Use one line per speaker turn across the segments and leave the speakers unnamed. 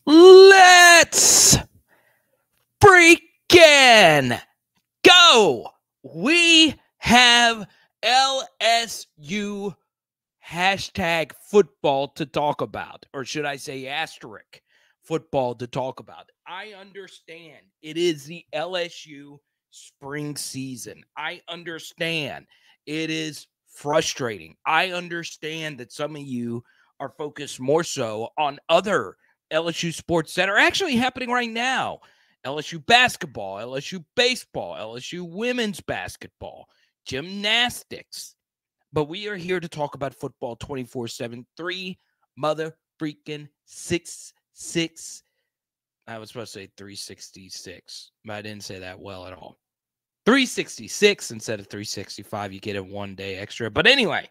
Let's freaking go. We have LSU hashtag football to talk about, or should I say asterisk football to talk about. I understand it is the LSU spring season. I understand it is frustrating. I understand that some of you are focused more so on other LSU sports that are actually happening right now. LSU basketball, LSU baseball, LSU women's basketball, gymnastics. But we are here to talk about football 24/7, 3 mother freaking 6. I was supposed to say 366, but I didn't say that well at all. 366 instead of 365. You get it one day extra. But anyway,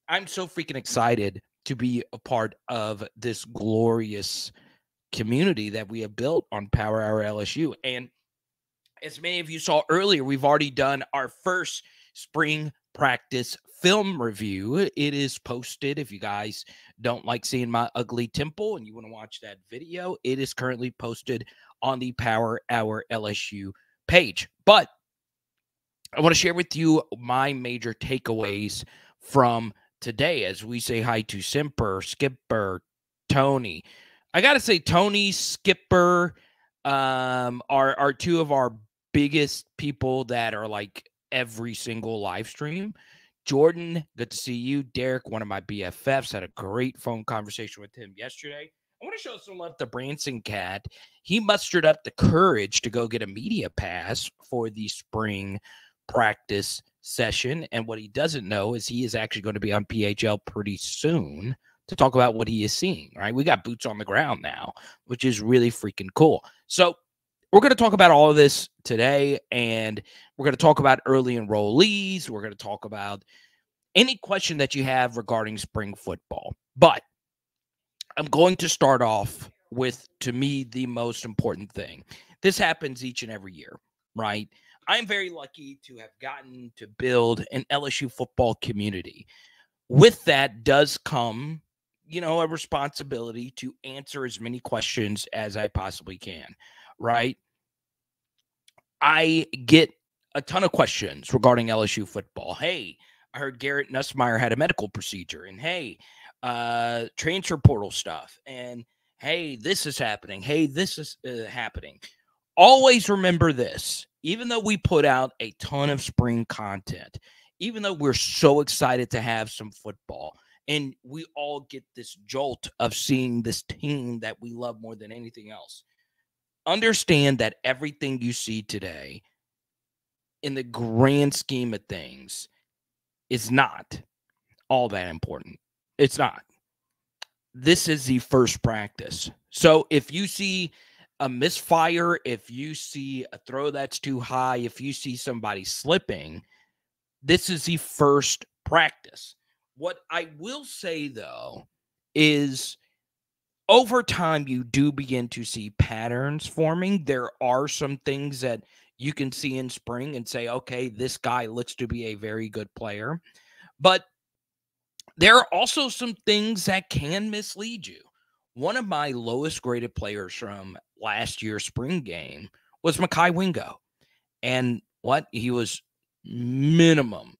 I'm so freaking excited to be a part of this glorious community that we have built on Power Hour LSU. And as many of you saw earlier, we've already done our first spring practice film review. It is posted. If you guys don't like seeing my ugly temple and you want to watch that video, it is currently posted on the Power Hour LSU page. But I want to share with you my major takeaways from today as we say hi to Simper, Skipper, Tony. I got to say, Tony, Skipper are two of our biggest people that are like every single live stream. Jordan, good to see you. Derek, one of my BFFs, had a great phone conversation with him yesterday. I want to show some love to Branson Cat. He mustered up the courage to go get a media pass for the spring practice session. And what he doesn't know is he is actually going to be on PHL pretty soon to talk about what he is seeing, right? We got boots on the ground now, which is really freaking cool. So we're going to talk about all of this today, and we're going to talk about early enrollees. We're going to talk about any question that you have regarding spring football. But I'm going to start off with, to me, the most important thing. This happens each and every year, right? I'm very lucky to have gotten to build an LSU football community. With that does come, a responsibility to answer as many questions as I possibly can, right? I get a ton of questions regarding LSU football. Hey, I heard Garrett Nussmeier had a medical procedure, and hey, transfer portal stuff, and hey, this is happening. Hey, this is happening. Always remember this, even though we put out a ton of spring content, even though we're so excited to have some football, and we all get this jolt of seeing this team that we love more than anything else, understand that everything you see today in the grand scheme of things is not all that important. It's not. This is the first practice. So if you see a misfire, if you see a throw that's too high, if you see somebody slipping, this is the first practice. What I will say, though, is over time, you do begin to see patterns forming. There are some things that you can see in spring and say, okay, this guy looks to be a very good player. But there are also some things that can mislead you. One of my lowest graded players from last year's spring game was Mekhi Wingo. And he was minimum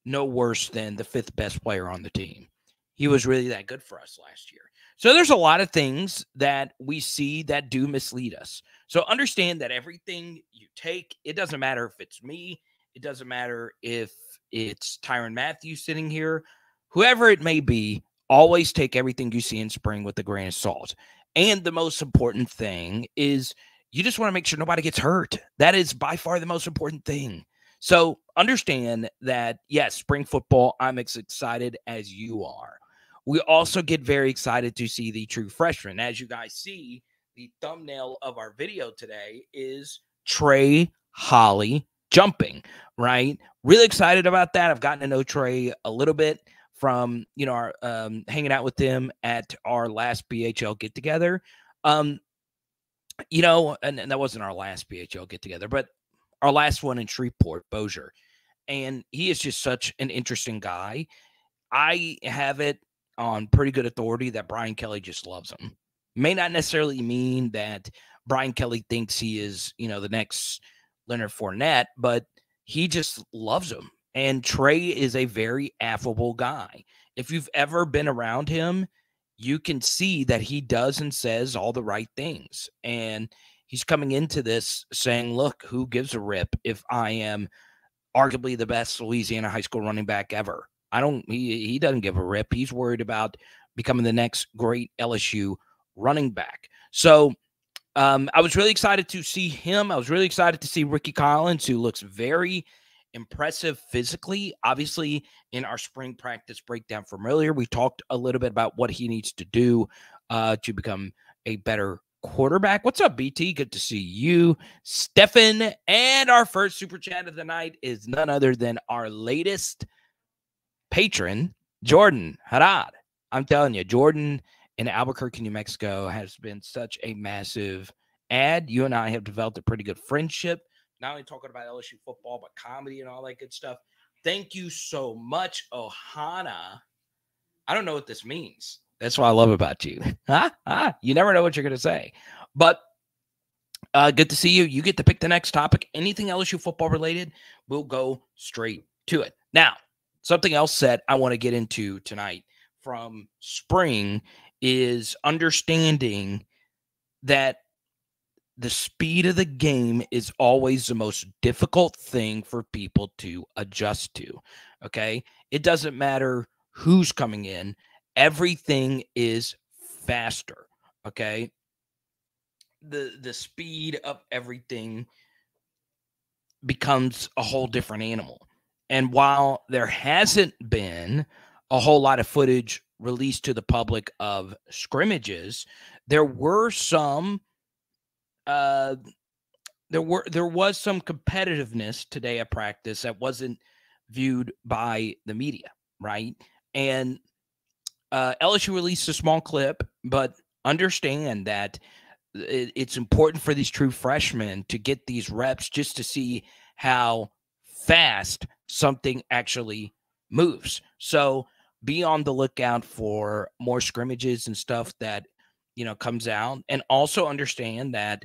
no worse than the fifth best player on the team. He was really that good for us last year. So there's a lot of things that we see that do mislead us. So understand that everything you take, it doesn't matter if it's me, it doesn't matter if it's Tyrann Mathieu sitting here, whoever it may be, always take everything you see in spring with a grain of salt. And the most important thing is you just want to make sure nobody gets hurt. That is by far the most important thing. So understand that, yes, spring football, I'm as excited as you are. We also get very excited to see the true freshman. As you guys see, the thumbnail of our video today is Trey Holly jumping, right? Really excited about that. I've gotten to know Trey a little bit from, our hanging out with him at our last BHL get-together. And that wasn't our last BHL get-together, but our last one in Shreveport, Bossier. And he is just such an interesting guy. I have it on pretty good authority that Brian Kelly just loves him. May not necessarily mean that Brian Kelly thinks he is, the next Leonard Fournette, but he just loves him. And Trey is a very affable guy. If you've ever been around him, you can see that he does and says all the right things. And he's coming into this saying, look, who gives a rip if I am arguably the best Louisiana high school running back ever? He doesn't give a rip. He's worried about becoming the next great LSU running back. So I was really excited to see him. I was really excited to see Ricky Collins, who looks very impressive physically. Obviously, in our spring practice breakdown from earlier, we talked a little bit about what he needs to do to become a better quarterback. What's up, BT? Good to see you, Stefan. And our first super chat of the night is none other than our latest patron, Jordan Harad. I'm telling you, Jordan in Albuquerque, New Mexico has been such a massive ad. You and I have developed a pretty good friendship, not only talking about LSU football, but comedy and all that good stuff. Thank you so much, Ohana. I don't know what this means. That's what I love about you. You never know what you're going to say. But good to see you. You get to pick the next topic. Anything LSU football related, we'll go straight to it. Now, something else that I want to get into tonight from spring is understanding that the speed of the game is always the most difficult thing for people to adjust to. Okay. It doesn't matter who's coming in. Everything is faster. Okay. The speed of everything becomes a whole different animal. And while there hasn't been a whole lot of footage released to the public of scrimmages, there were some there was some competitiveness today at practice that wasn't viewed by the media, right? And LSU released a small clip, but understand that it's important for these true freshmen to get these reps just to see how fast something actually moves. So be on the lookout for more scrimmages and stuff that, comes out. And also understand that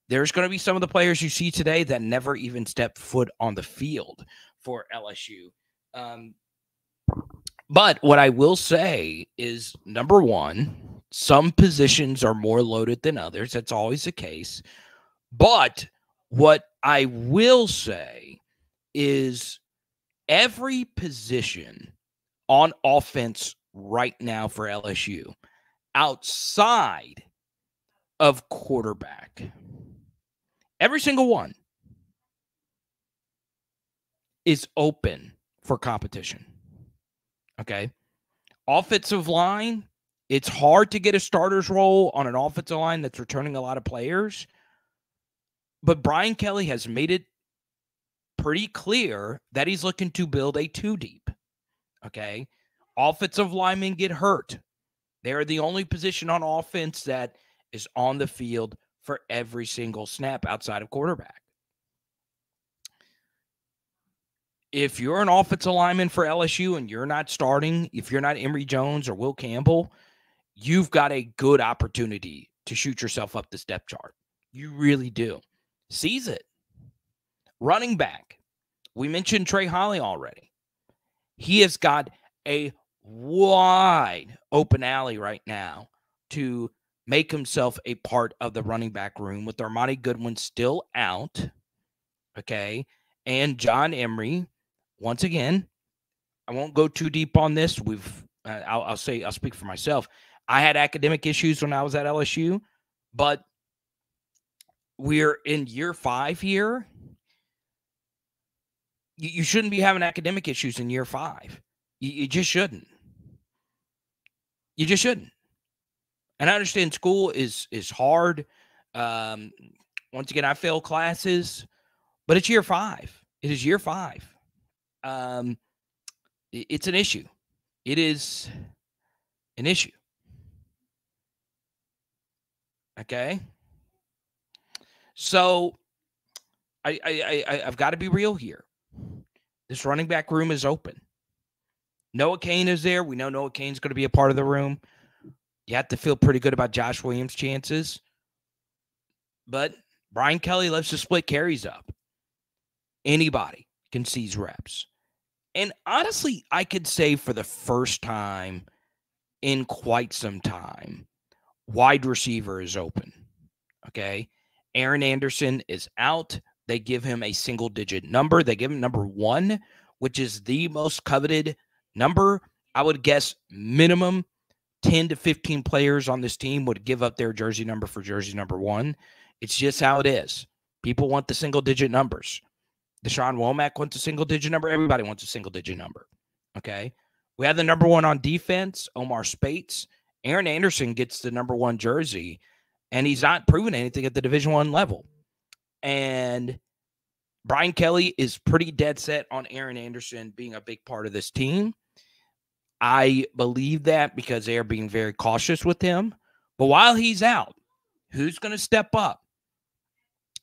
there's going to be some of the players you see today that never even stepped foot on the field for LSU. But what I will say is, number one, some positions are more loaded than others. That's always the case. But what I will say is every position on offense right now for LSU outside of quarterback, every single one is open for competition. Okay. Offensive line, it's hard to get a starter's role on an offensive line that's returning a lot of players. But Brian Kelly has made it pretty clear that he's looking to build a two deep. Okay. Offensive linemen get hurt. They're the only position on offense that is on the field for every single snap outside of quarterback. If you're an offensive lineman for LSU and you're not starting, if you're not Emory Jones or Will Campbell, you've got a good opportunity to shoot yourself up the step chart. You really do. Seize it. Running back. We mentioned Trey Holly already. He has got a wide open alley right now to make himself a part of the running back room with Armani Goodwin still out. Okay. And John Emery, once again, I won't go too deep on this. I'll speak for myself. I had academic issues when I was at LSU, but we're in year 5 here. You shouldn't be having academic issues in year 5. You just shouldn't. You just shouldn't. And I understand school is hard. Once again, I fail classes, but it's year 5. It is year 5. It's an issue. It is an issue. Okay. So I've got to be real here. This running back room is open. Noah Cain is there. We know Noah Cain's going to be a part of the room. You have to feel pretty good about Josh Williams' chances. But Brian Kelly loves to split carries up. Anybody can seize reps. And honestly, I could say for the first time in quite some time, wide receiver is open. Okay. Aaron Anderson is out. They give him a single-digit number. They give him number 1, which is the most coveted number. I would guess minimum 10 to 15 players on this team would give up their jersey number for jersey number 1. It's just how it is. People want the single-digit numbers. Deshaun Womack wants a single-digit number. Everybody wants a single-digit number. Okay? We have the number 1 on defense, Omar Speights. Aaron Anderson gets the number 1 jersey, and he's not proven anything at the Division I level. And Brian Kelly is pretty dead set on Aaron Anderson being a big part of this team. I believe that because they are being very cautious with him. But while he's out, who's going to step up?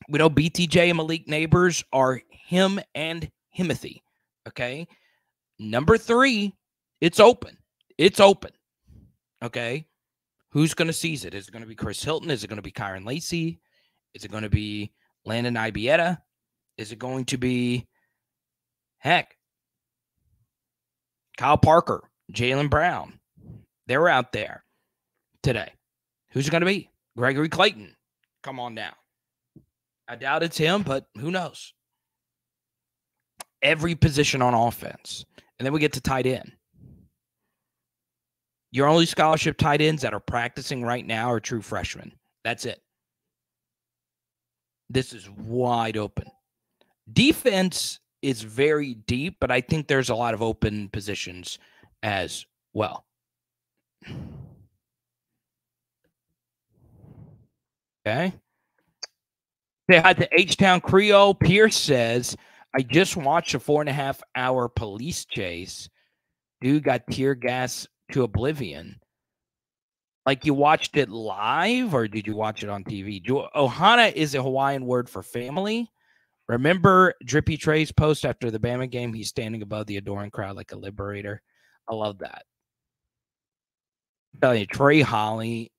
We know BTJ and Malik Neighbors are him and Himothy. Okay? Number 3, it's open. It's open. Okay? Who's going to seize it? Is it going to be Chris Hilton? Is it going to be Kyron Lacey? Is it going to be Landon Ibieta? Is it going to be, Kyle Parker, Jaylen Brown? They were out there today. Who's it going to be? Gregory Clayton. Come on now. I doubt it's him, but who knows? Every position on offense. And then we get to tight end. Your only scholarship tight ends that are practicing right now are true freshmen. That's it. This is wide open. Defense is very deep, but I think there's a lot of open positions as well. Okay. Say hi to H-Town Creole. Pierce says, I just watched a 4.5-hour police chase. Dude got tear gas to oblivion. Like, you watched it live, or did you watch it on TV? Ohana is a Hawaiian word for family. Remember Drippy Trey's post after the Bama game? He's standing above the adoring crowd like a liberator. I love that. I'm telling you, Trey Holly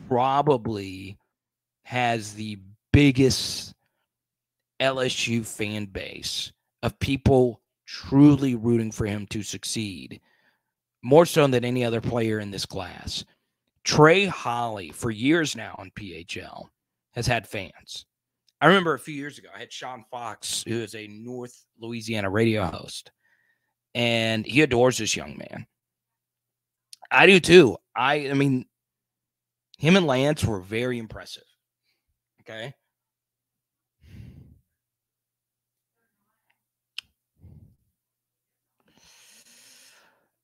probably has the biggest LSU fan base of people truly rooting for him to succeed, more so than any other player in this class. Trey Holly, for years now on PHL, has had fans. I remember a few years ago, I had Sean Fox, who is a North Louisiana radio host, and he adores this young man. I do too. I mean, him and Lance were very impressive. Okay.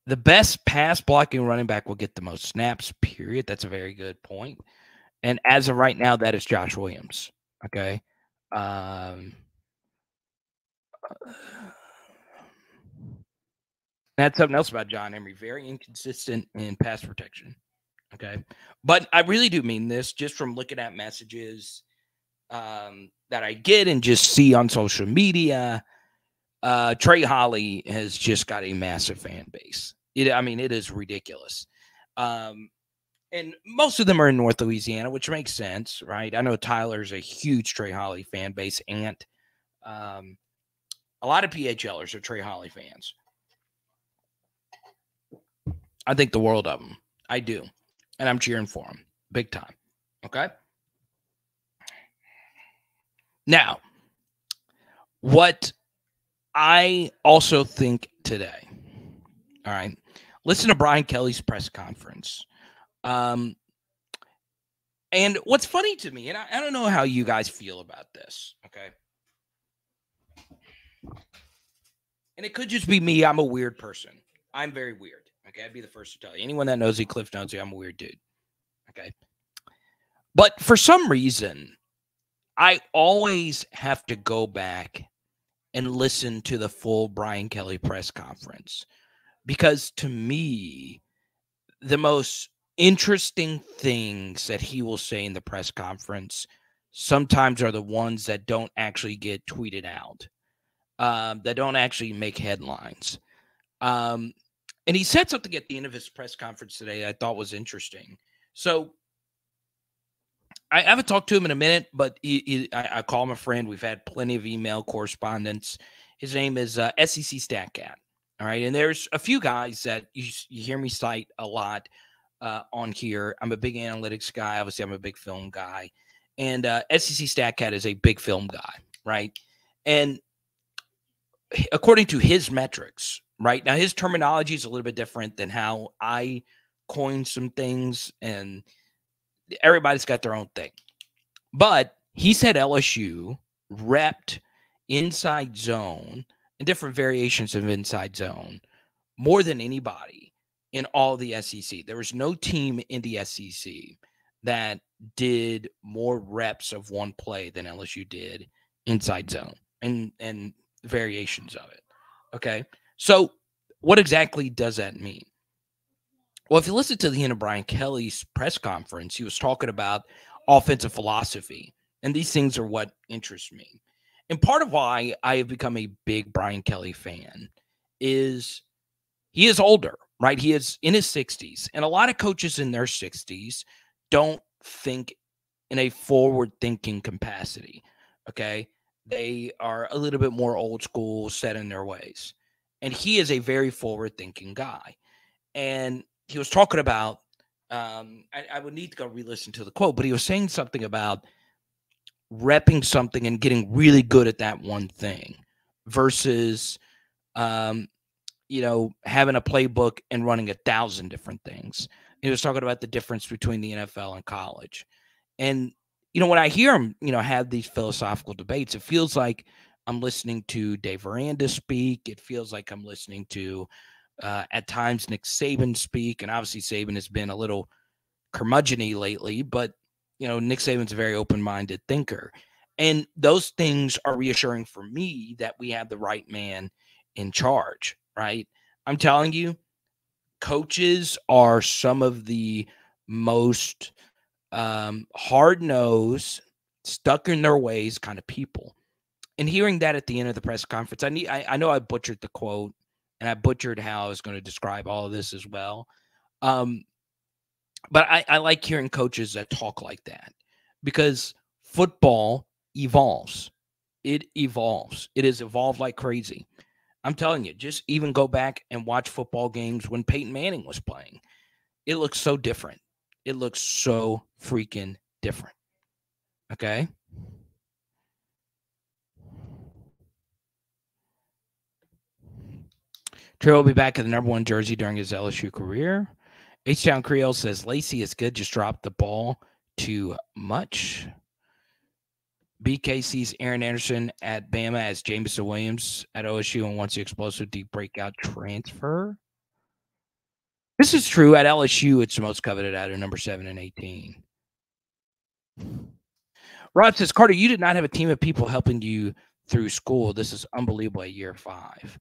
The best pass blocking running back will get the most snaps, period. That's a very good point. And as of right now, that is Josh Williams. Okay. That's something else about John Emery. Very inconsistent in pass protection. Okay. But I really do mean this just from looking at messages that I get and just see on social media. Trey Holly has just got a massive fan base. It is ridiculous. And most of them are in North Louisiana, which makes sense, right? I know Tyler's a huge Trey Holly fan base, and a lot of PHLers are Trey Holly fans. I think the world of them. I do. And I'm cheering for them big time. Okay? Now, what I also think today, all right, listen to Brian Kelly's press conference. And what's funny to me, and I don't know how you guys feel about this, okay? And it could just be me. I'm a weird person. I'm very weird. Okay, I'd be the first to tell you. Anyone that knows me, Cliff knows me, I'm a weird dude. Okay. But for some reason, I always have to go back and listen to the full Brian Kelly press conference. Because to me, the most interesting things that he will say in the press conference sometimes are the ones that don't actually get tweeted out, that don't actually make headlines. And he said something at the end of his press conference today I thought was interesting. So I haven't talked to him in a minute, but I call him a friend. We've had plenty of email correspondence. His name is SEC StatCat. All right. And there's a few guys that you hear me cite a lot on here. I'm a big analytics guy. Obviously, I'm a big film guy. And SEC StatCat is a big film guy, right? And according to his metrics, right now, his terminology is a little bit different than how I coin some things, and everybody's got their own thing. But he said LSU repped inside zone and different variations of inside zone more than anybody in all the SEC. There was no team in the SEC that did more reps of one play than LSU did inside zone and variations of it. Okay. So what exactly does that mean? Well, if you listen to the end of Brian Kelly's press conference, he was talking about offensive philosophy. And these things are what interest me. And part of why I have become a big Brian Kelly fan is he is older, right? He is in his 60s. And a lot of coaches in their 60s don't think in a forward-thinking capacity, okay? They are a little bit more old school, set in their ways. And he is a very forward-thinking guy. And he was talking about, I would need to go re-listen to the quote, but he was saying something about repping something and getting really good at that one thing versus, having a playbook and running 1,000 different things. He was talking about the difference between the NFL and college. And, when I hear him, have these philosophical debates, it feels like I'm listening to Dave Aranda speak. It feels like I'm listening to, at times, Nick Saban speak. And obviously Saban has been a little curmudgeon-y lately, but, Nick Saban's a very open-minded thinker. And those things are reassuring for me that we have the right man in charge, right? I'm telling you, coaches are some of the most hard-nosed, stuck in their ways kind of people. And hearing that at the end of the press conference, I know I butchered the quote and I butchered how I was going to describe all of this as well. But I like hearing coaches that talk like that because football evolves. It evolves. It has evolved like crazy. I'm telling you, just even go back and watch football games when Peyton Manning was playing. It looks so different. It looks so freaking different. Okay? Trey will be back in the number 1 jersey during his LSU career. H-Town Creole says Lacey is good, just dropped the ball too much. BKC's Aaron Anderson at Bama as Jameson Williams at OSU and wants the explosive deep breakout transfer. This is true. At LSU, it's the most coveted out of number 7 and 18. Rod says, Carter, you did not have a team of people helping you through school. This is unbelievable at year 5.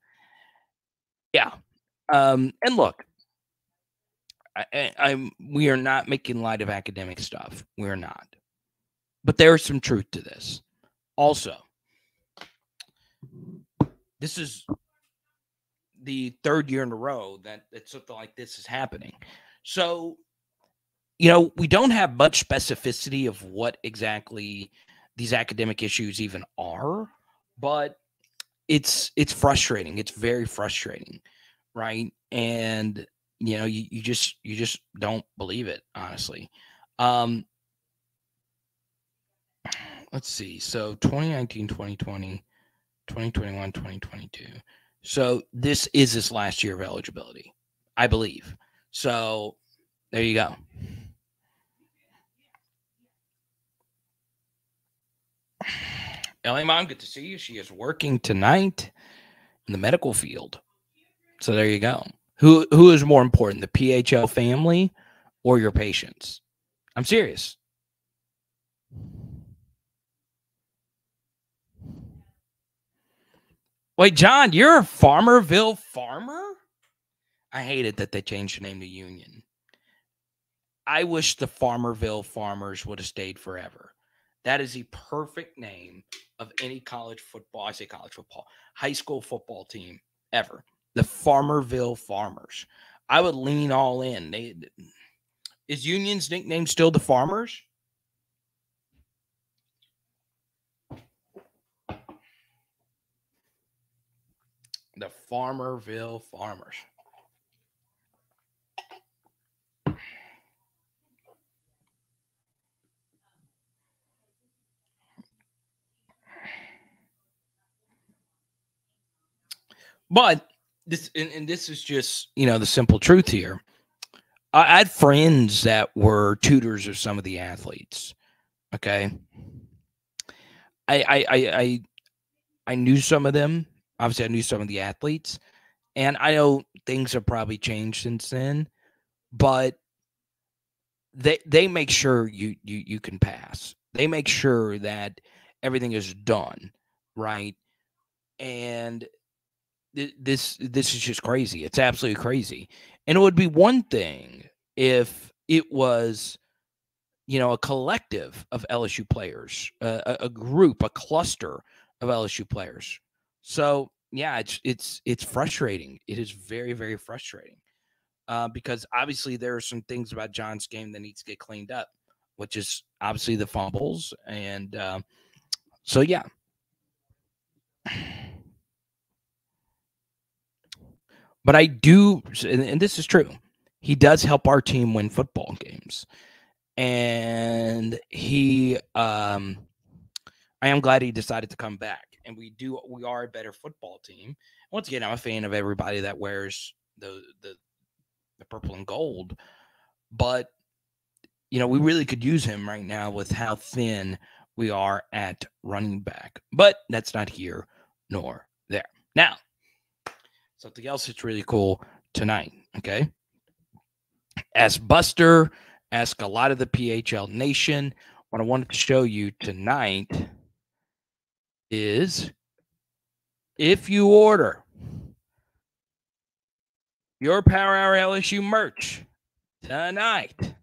Yeah. And look, we are not making light of academic stuff. We're not. But there is some truth to this. Also, this is the 3rd year in a row that something like this is happening. So, we don't have much specificity of what exactly these academic issues even are, but it's frustrating. It's very frustrating, right? And you just don't believe it, honestly. Let's see. So 2019, 2020, 2021, 2022. So this is his last year of eligibility, I believe. So there you go. LA Mom, good to see you. She is working tonight in the medical field. So there you go. Who is more important, the PHL family or your patients? I'm serious. Wait, John, you're a Farmerville farmer? I hated that they changed the name to Union. I wish the Farmerville Farmers would have stayed forever. That is the perfect name of any college football. I say college football, high school football team ever. The Farmerville Farmers. I would lean all in. Is Union's nickname still the Farmers? The Farmerville Farmers. But this and this is just, the simple truth here. I had friends that were tutors of some of the athletes. Okay. I knew some of them. Obviously, I knew some of the athletes. And I know things have probably changed since then, but they make sure you can pass. They make sure that everything is done right. And this is just crazy. It's absolutely crazy. And it would be one thing if it was, a collective of LSU players, a group, a cluster of LSU players. So yeah, it's frustrating. It is very, very frustrating because obviously there are some things about John's game that needs to get cleaned up, which is obviously the fumbles, and so yeah. But I do, and this is true. He does help our team win football games, and I am glad he decided to come back. And we are a better football team. Once again, I'm a fan of everybody that wears the purple and gold, but we really could use him right now with how thin we are at running back. But that's not here nor there. Now, something else that's really cool tonight, okay? Ask Buster, ask a lot of the PHL Nation. What I wanted to show you tonight is if you order your Power Hour LSU merch tonight,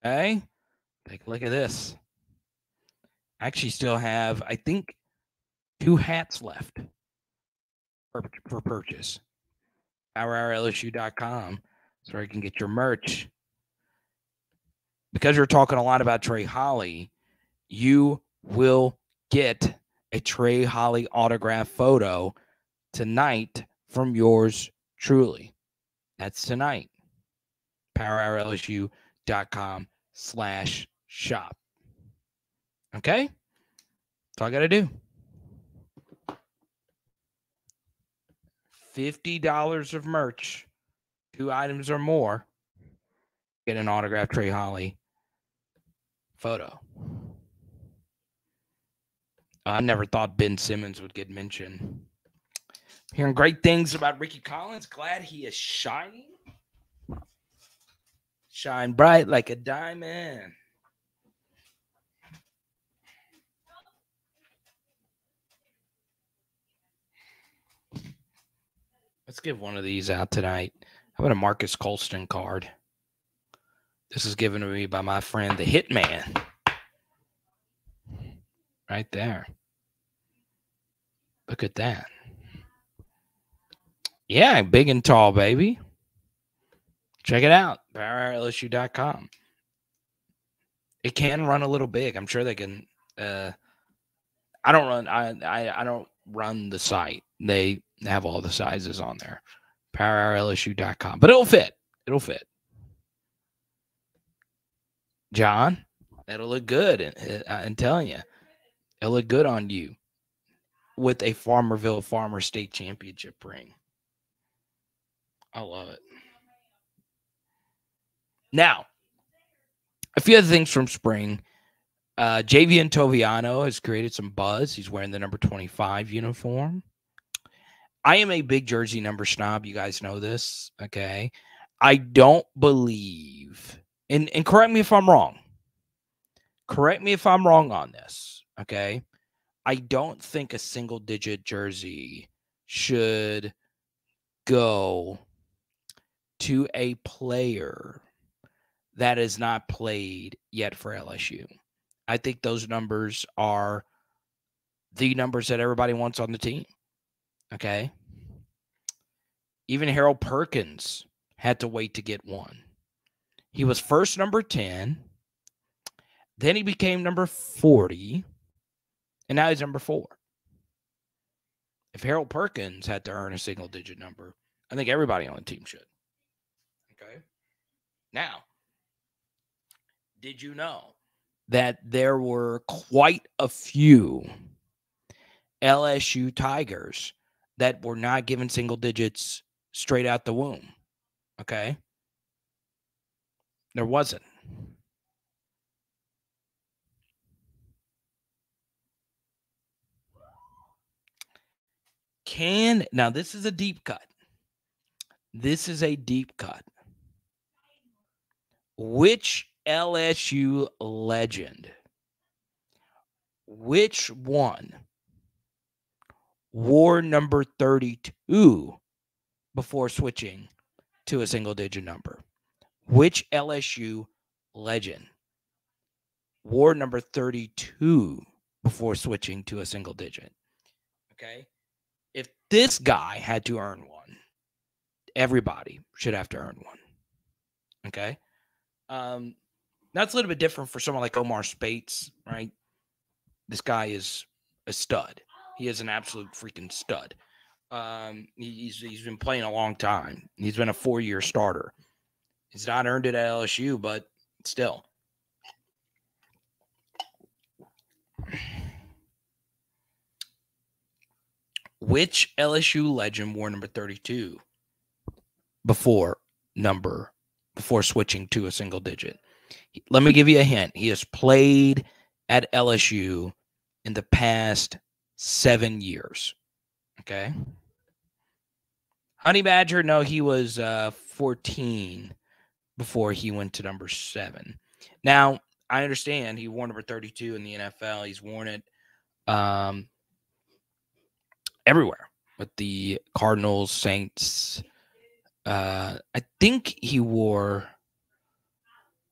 okay? Take a look at this. I actually still have, I think, 2 hats left for purchase. PowerHourLSU.com so you can get your merch. Because you're talking a lot about Trey Holly, you will get a Trey Holly autograph photo tonight from yours truly. That's tonight. PowerHourLSU.com/shop. Okay? That's all I got to do. $50 of merch, 2 items or more, get an autographed Trey Holly photo. I never thought Ben Simmons would get mentioned. Hearing great things about Ricky Collins. Glad he is shining. Shine bright like a diamond. Let's give one of these out tonight. How about a Marcus Colston card? This is given to me by my friend, the Hitman. Right there. Look at that. Yeah, big and tall, baby. Check it out. PowerLSU.com. It can run a little big. I'm sure they can. I don't run the site. They have all the sizes on there. PowerLSU.com. But it'll fit. It'll fit. John, it'll look good. I'm telling you. It'll look good on you with a Farmerville Farmer State Championship ring. I love it. Now, a few other things from spring. Javian Toviano has created some buzz. He's wearing the number 25 uniform. I am a big jersey number snob. You guys know this, okay? I don't believe, and correct me if I'm wrong. Correct me if I'm wrong on this, okay? I don't think a single-digit jersey should go to a player that has not played yet for LSU. I think those numbers are the numbers that everybody wants on the team. Okay. Even Harold Perkins had to wait to get one. He was first number 10. Then he became number 40. And now he's number 4. If Harold Perkins had to earn a single-digit number, I think everybody on the team should. Okay? Now, did you know that there were quite a few LSU Tigers that were not given single digits straight out the womb? Okay? There wasn't. Now this is a deep cut. This is a deep cut. Which LSU legend, which one wore number 32 before switching to a single-digit number? Which LSU legend wore number 32 before switching to a single-digit? Okay? If this guy had to earn one, everybody should have to earn one. Okay? That's a little bit different for someone like Omar Speights, right? This guy is a stud. He is an absolute freaking stud. He's been playing a long time. He's been a 4-year starter. He's not earned it at LSU, but still. Which LSU legend wore number 32 before switching to a single digit? Let me give you a hint. He has played at LSU in the past 7 years. Okay. Honey Badger, no, he was 14 before he went to number 7. Now, I understand he wore number 32 in the NFL. He's worn it everywhere with the Cardinals, Saints. I think he wore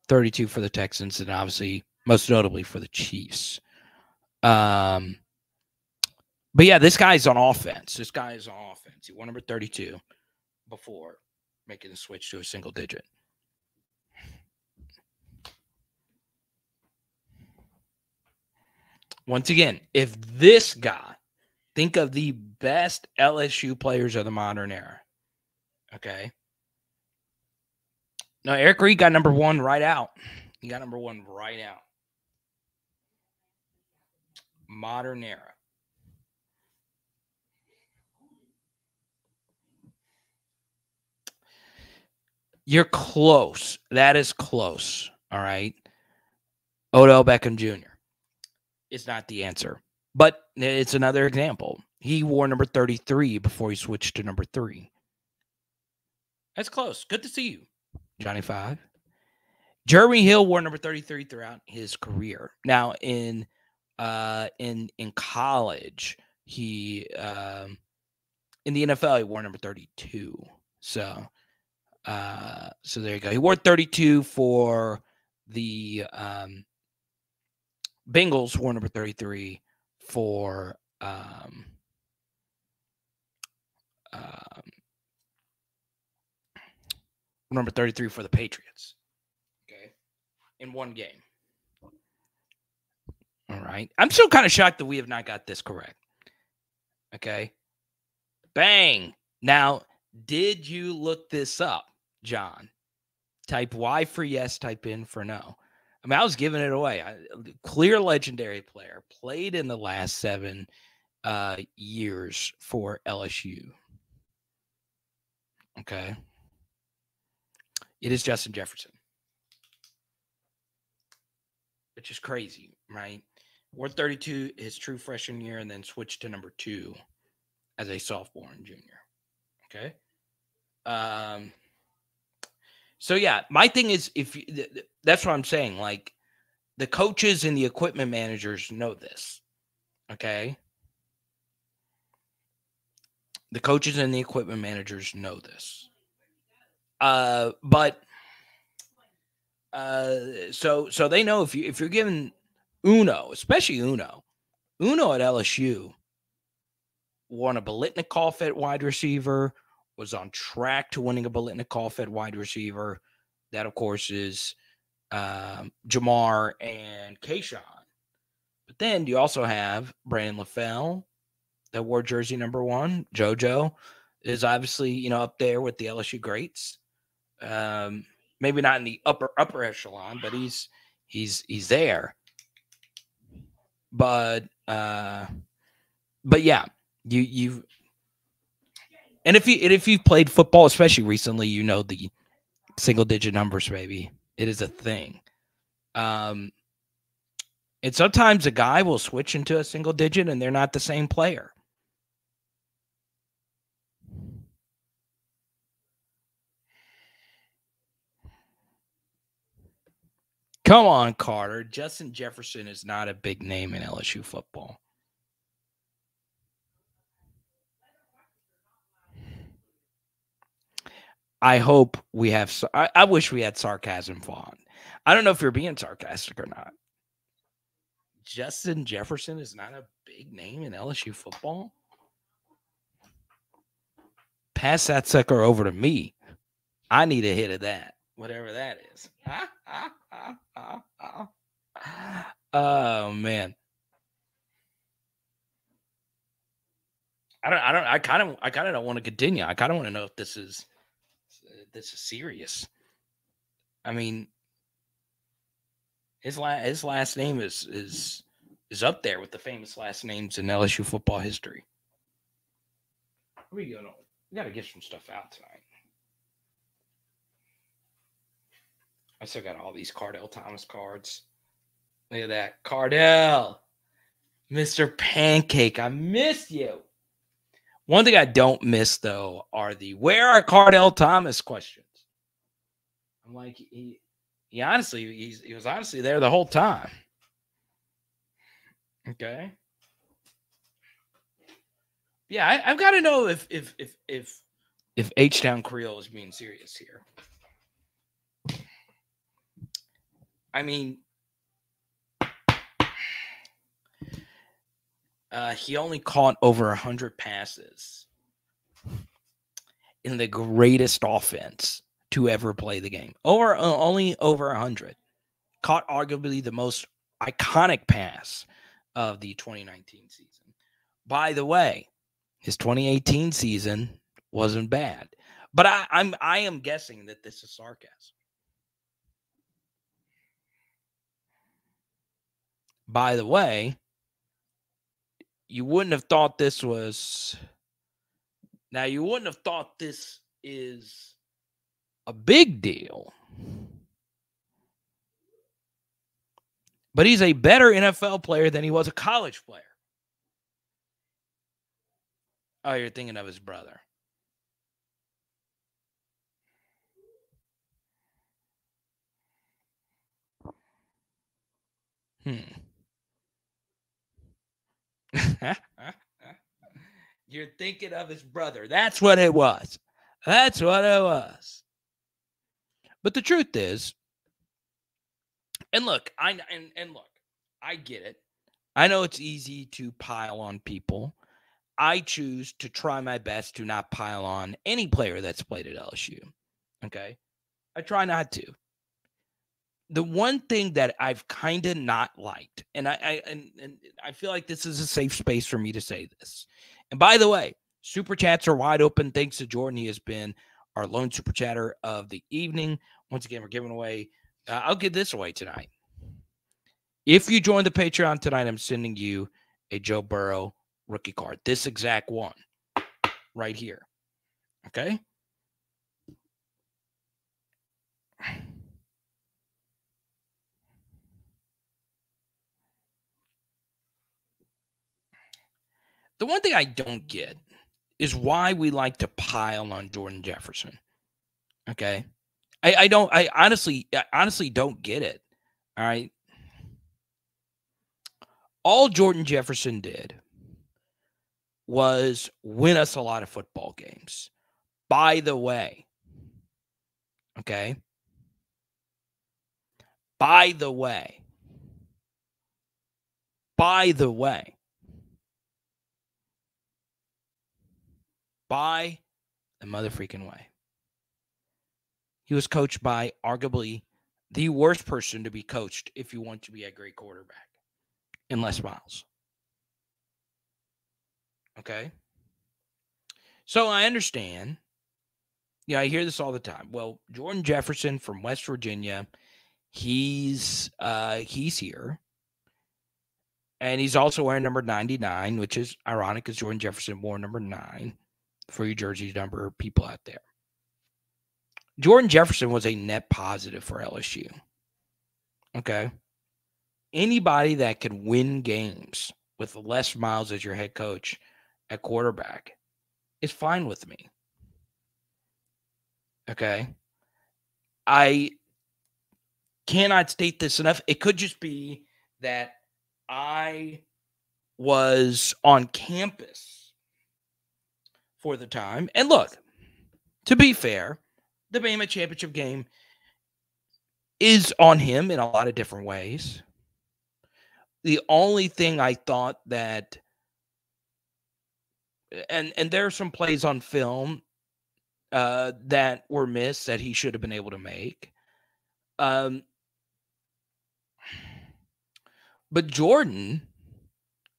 32 for the Texans and obviously most notably for the Chiefs. But yeah, this guy's on offense. He wore number 32 before making the switch to a single digit. Once again, if this guy, think of the best LSU players of the modern era. Okay. No, Eric Reed got number 1 right out. He got number 1 right out. Modern era. You're close. That is close. All right. Odell Beckham Jr. is not the answer, but it's another example. He wore number 33 before he switched to number 3. That's close. Good to see you, Johnny 5. Jeremy Hill wore number 33 throughout his career. Now in college, he in the NFL he wore number 32. So there you go. He wore 32 for the Bengals, wore number 33 for number 33 for the Patriots. Okay. In one game. All right. I'm still kind of shocked that we have not got this correct. Okay. Bang. Now, did you look this up, John? Type Y for yes, type in for no. I mean, I was giving it away. Clear legendary player, played in the last 7 years for LSU. Okay. It is Justin Jefferson. Which is crazy, right? Wore 32 his true freshman year and then switched to number 2 as a sophomore and junior. Okay. So yeah, my thing is, that's what I'm saying. Like, the coaches and the equipment managers know this. Okay. The coaches and the equipment managers know this. But so they know if you're giving Uno, especially Uno at LSU, won a Biletnikoff at wide receiver, was on track to winning a Biletnikoff at wide receiver. That, of course, is Jamar and Kayshawn. But then you also have Brandon LaFell that wore jersey number 1. JoJo is obviously, up there with the LSU greats. Maybe not in the upper echelon, but he's there. But yeah, you've and if you've played football, especially recently, the single digit numbers, baby. It is a thing. And sometimes a guy will switch into a single digit and they're not the same player. Come on, Carter. Justin Jefferson is not a big name in LSU football. I hope we have. I wish we had sarcasm Vaughn. I don't know if you're being sarcastic or not. Justin Jefferson is not a big name in LSU football. Pass that sucker over to me. I need a hit of that, whatever that is. Oh man. I kind of don't want to continue. I kind of want to know if this is serious. I mean, his last name is up there with the famous last names in LSU football history. We got to get some stuff out tonight. I still got all these Cardell Thomas cards. Look at that. Cardell. Mr. Pancake. I missed you. One thing I don't miss, though, are the where are Cardell Thomas questions. I'm like, he honestly, he was honestly there the whole time. Okay. Yeah, I've got to know if H-Town Creole is being serious here. I mean, he only caught over 100 passes in the greatest offense to ever play the game. Only over 100. Caught arguably the most iconic pass of the 2019 season. By the way, his 2018 season wasn't bad. But I am guessing that this is sarcasm. By the way, you wouldn't have thought this was. Now, you wouldn't have thought this is a big deal. But he's a better NFL player than he was a college player. Oh, you're thinking of his brother. You're thinking of his brother. That's what it was. That's what it was. But the truth is, and look, I get it. I know it's easy to pile on people. I choose to try my best to not pile on any player that's played at LSU. Okay? I try not to. The one thing that I've kind of not liked, and I feel like this is a safe space for me to say this. And by the way, super chats are wide open. Thanks to Jordan. He has been our lone super chatter of the evening. Once again, we're giving away. I'll give this away tonight. If you join the Patreon tonight, I'm sending you a Joe Burrow rookie card. This exact one right here. Okay? The one thing I don't get is why we like to pile on Jordan Jefferson. Okay? I honestly don't get it. All right? All Jordan Jefferson did was win us a lot of football games. By the way, okay? By the way, the mother-freaking way. He was coached by arguably the worst person to be coached if you want to be a great quarterback, in Les Miles. Okay? So I understand. Yeah, I hear this all the time. Well, Jordan Jefferson from West Virginia, he's here. And he's also wearing number 99, which is ironic because Jordan Jefferson wore number 9 for you jersey number people out there. Jordan Jefferson was a net positive for LSU. Okay? Anybody that can win games with Les Miles as your head coach at quarterback is fine with me. Okay? I cannot state this enough. It could just be that I was on campus for the time. And look, to be fair, the Bama championship game is on him in a lot of different ways. The only thing I thought that, and there are some plays on film that were missed that he should have been able to make. But Jordan,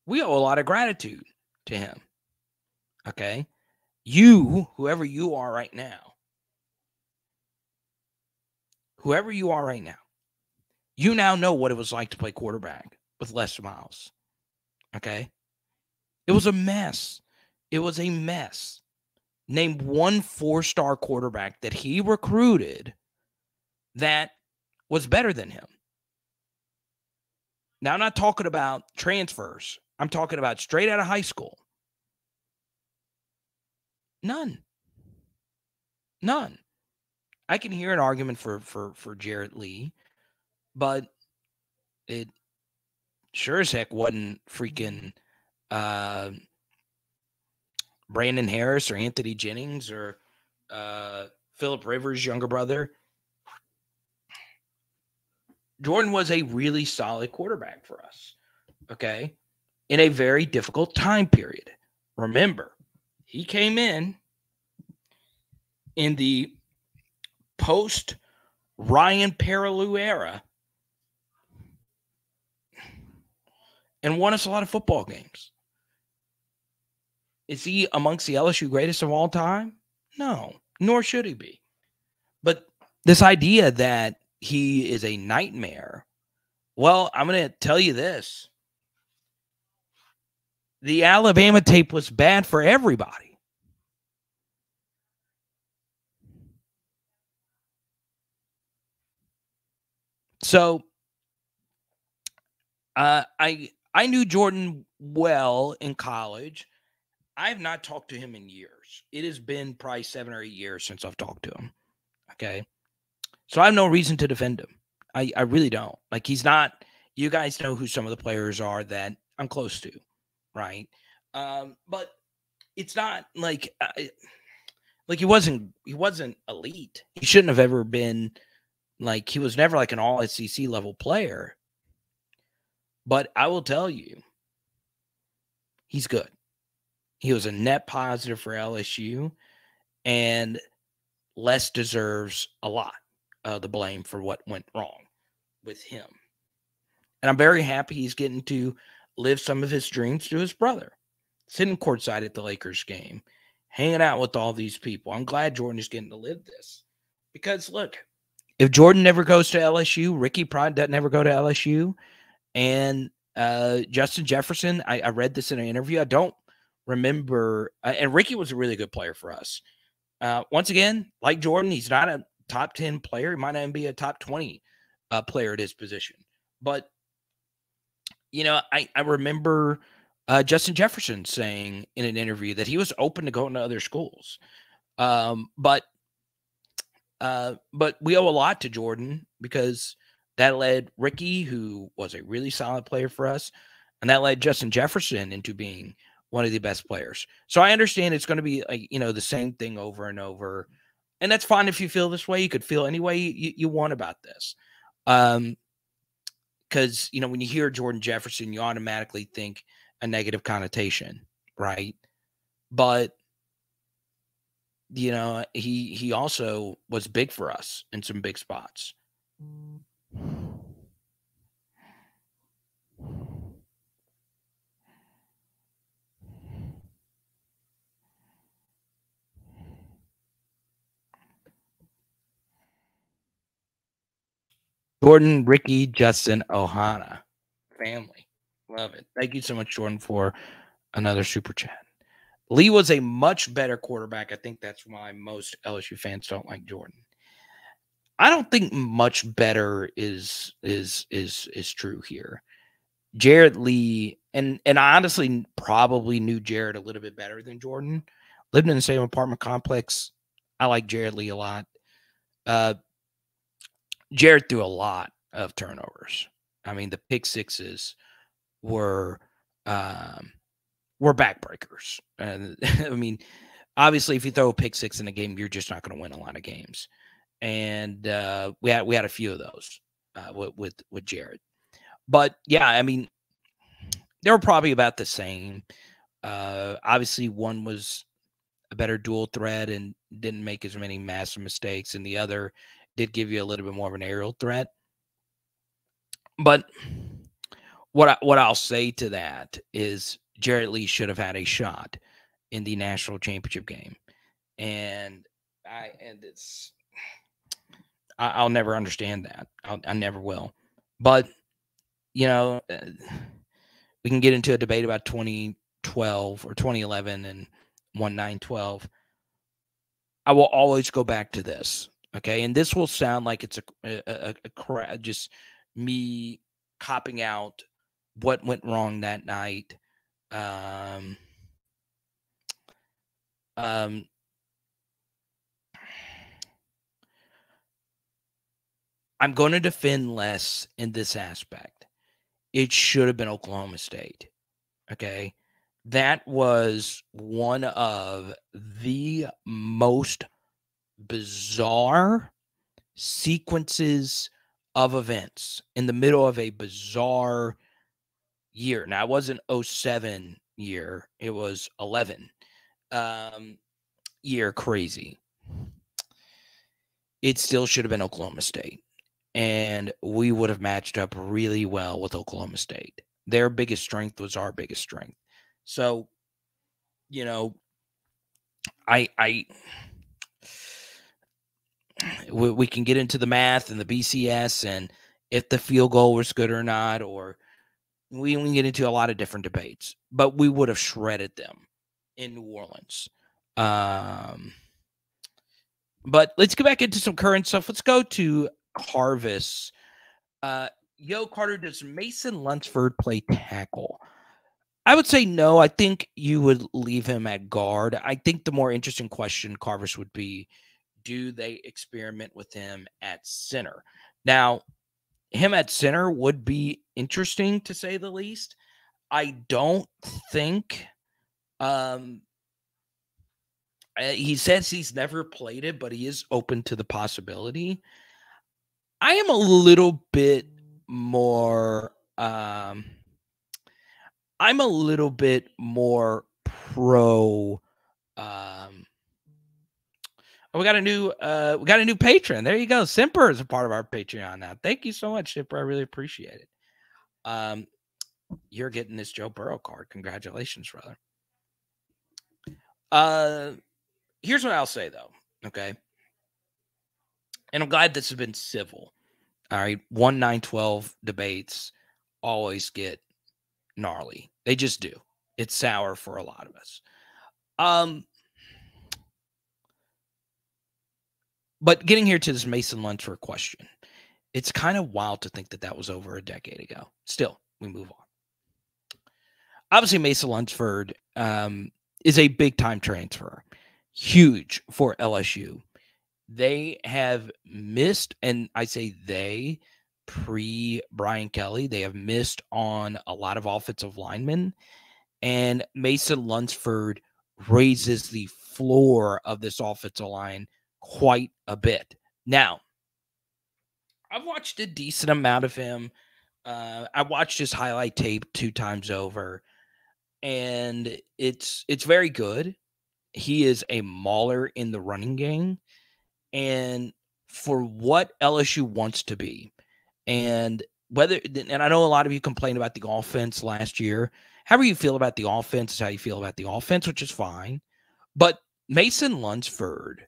we owe a lot of gratitude to him. Okay? You, whoever you are right now, you now know what it was like to play quarterback with Les Miles. Okay? It was a mess. Name one 4-star quarterback that he recruited that was better than him. Now, I'm not talking about transfers. I'm talking about straight out of high school. None. I can hear an argument for Jarrett Lee, but it sure as heck wasn't freaking Brandon Harris or Anthony Jennings or Phillip Rivers' younger brother. Jordan was a really solid quarterback for us, okay, in a very difficult time period. Remember, he came in the post-Ryan Perrilloux era and won us a lot of football games. Is he amongst the LSU greatest of all time? No, nor should he be. But this idea that he is a nightmare, well, I'm going to tell you this. The Alabama tape was bad for everybody. So I knew Jordan well in college. I have not talked to him in years. It has been probably 7 or 8 years since I've talked to him. Okay. So I have no reason to defend him. I really don't. Like, he's not, you guys know who some of the players are that I'm close to, right? But it's not like he wasn't elite. He shouldn't have ever been, like, he was never like an all SEC level player. But I will tell you, he's good. He was a net positive for LSU, and Les deserves a lot of the blame for what went wrong with him. And I'm very happy he's getting to live some of his dreams to his brother, sitting courtside at the Lakers game, hanging out with all these people. I'm glad Jordan is getting to live this. Because, look, if Jordan never goes to LSU, Ricky probably doesn't ever go to LSU. And Justin Jefferson, I read this in an interview. I don't remember. And Ricky was a really good player for us. Once again, like Jordan, he's not a top 10 player. He might not even be a top 20 player at his position. But, you know, I remember Justin Jefferson saying in an interview that he was open to going to other schools. But we owe a lot to Jordan because that led Ricky, who was a really solid player for us, and that led Justin Jefferson into being one of the best players. So I understand it's going to be, like, you know, the same thing over and over. And that's fine if you feel this way. You could feel any way you want about this. Because, you know, when you hear Jordan Jefferson, you automatically think a negative connotation, right? But he also was big for us in some big spots. Jordan, Ricky, Justin, Ohana. Family. Love it. Thank you so much, Jordan, for another super chat. Lee was a much better quarterback. I think that's why most LSU fans don't like Jordan. I don't think much better is true here. Jarrett Lee, and I honestly probably knew Jarrett a little bit better than Jordan. Lived in the same apartment complex. I like Jarrett Lee a lot. Jarrett threw a lot of turnovers. I mean, the pick sixes were backbreakers. I mean, obviously, if you throw a pick six in a game, you're just not going to win a lot of games. And we had a few of those with Jarrett. But yeah, I mean, they were probably about the same. Obviously, one was a better dual threat and didn't make as many massive mistakes, and the other did give you a little bit more of an aerial threat. But what I'll say to that is Jarrett Lee should have had a shot in the national championship game, and I'll never understand that. I never will. But we can get into a debate about 2012 or 2011 and 1912. I will always go back to this, okay? And this will sound like it's just me copping out what went wrong that night. I'm going to defend Les in this aspect. It should have been Oklahoma State, okay? That was one of the most bizarre sequences of events in the middle of a bizarre year. Now, it wasn't 07 year. It was 11 year crazy. It still should have been Oklahoma State. And we would have matched up really well with Oklahoma State. Their biggest strength was our biggest strength. So, we can get into the math and the BCS and if the field goal was good or not, or we can get into a lot of different debates, but we would have shredded them in New Orleans. But let's get back into some current stuff. Let's go to Harvis. Yo, Carter, does Mason Lunsford play tackle? I would say no. I think you would leave him at guard. I think the more interesting question, Carvis, would be, do they experiment with him at center? Now, him at center would be interesting, to say the least. I don't think he says he's never played it, but he is open to the possibility. I am a little bit more I'm a little bit more pro we got a new patron. There you go. Simper is a part of our Patreon now. Thank you so much, Simper. I really appreciate it. You're getting this Joe Burrow card. Congratulations, brother. Here's what I'll say though. Okay. And I'm glad this has been civil. All right. 1-9-12 debates always get gnarly. They just do. It's sour for a lot of us. But getting here to this Mason Lunsford question, it's kind of wild to think that was over a decade ago. Still, we move on. Obviously, Mason Lunsford is a big-time transfer. Huge for LSU. They have missed, and I say they, pre-Brian Kelly, they have missed on a lot of offensive linemen. And Mason Lunsford raises the floor of this offensive line quite a bit. Now, I've watched a decent amount of him. I watched his highlight tape 2 times over, and it's very good. He is a mauler in the running game. And for what LSU wants to be, and I know a lot of you complained about the offense last year. However you feel about the offense is how you feel about the offense, which is fine. But Mason Lunsford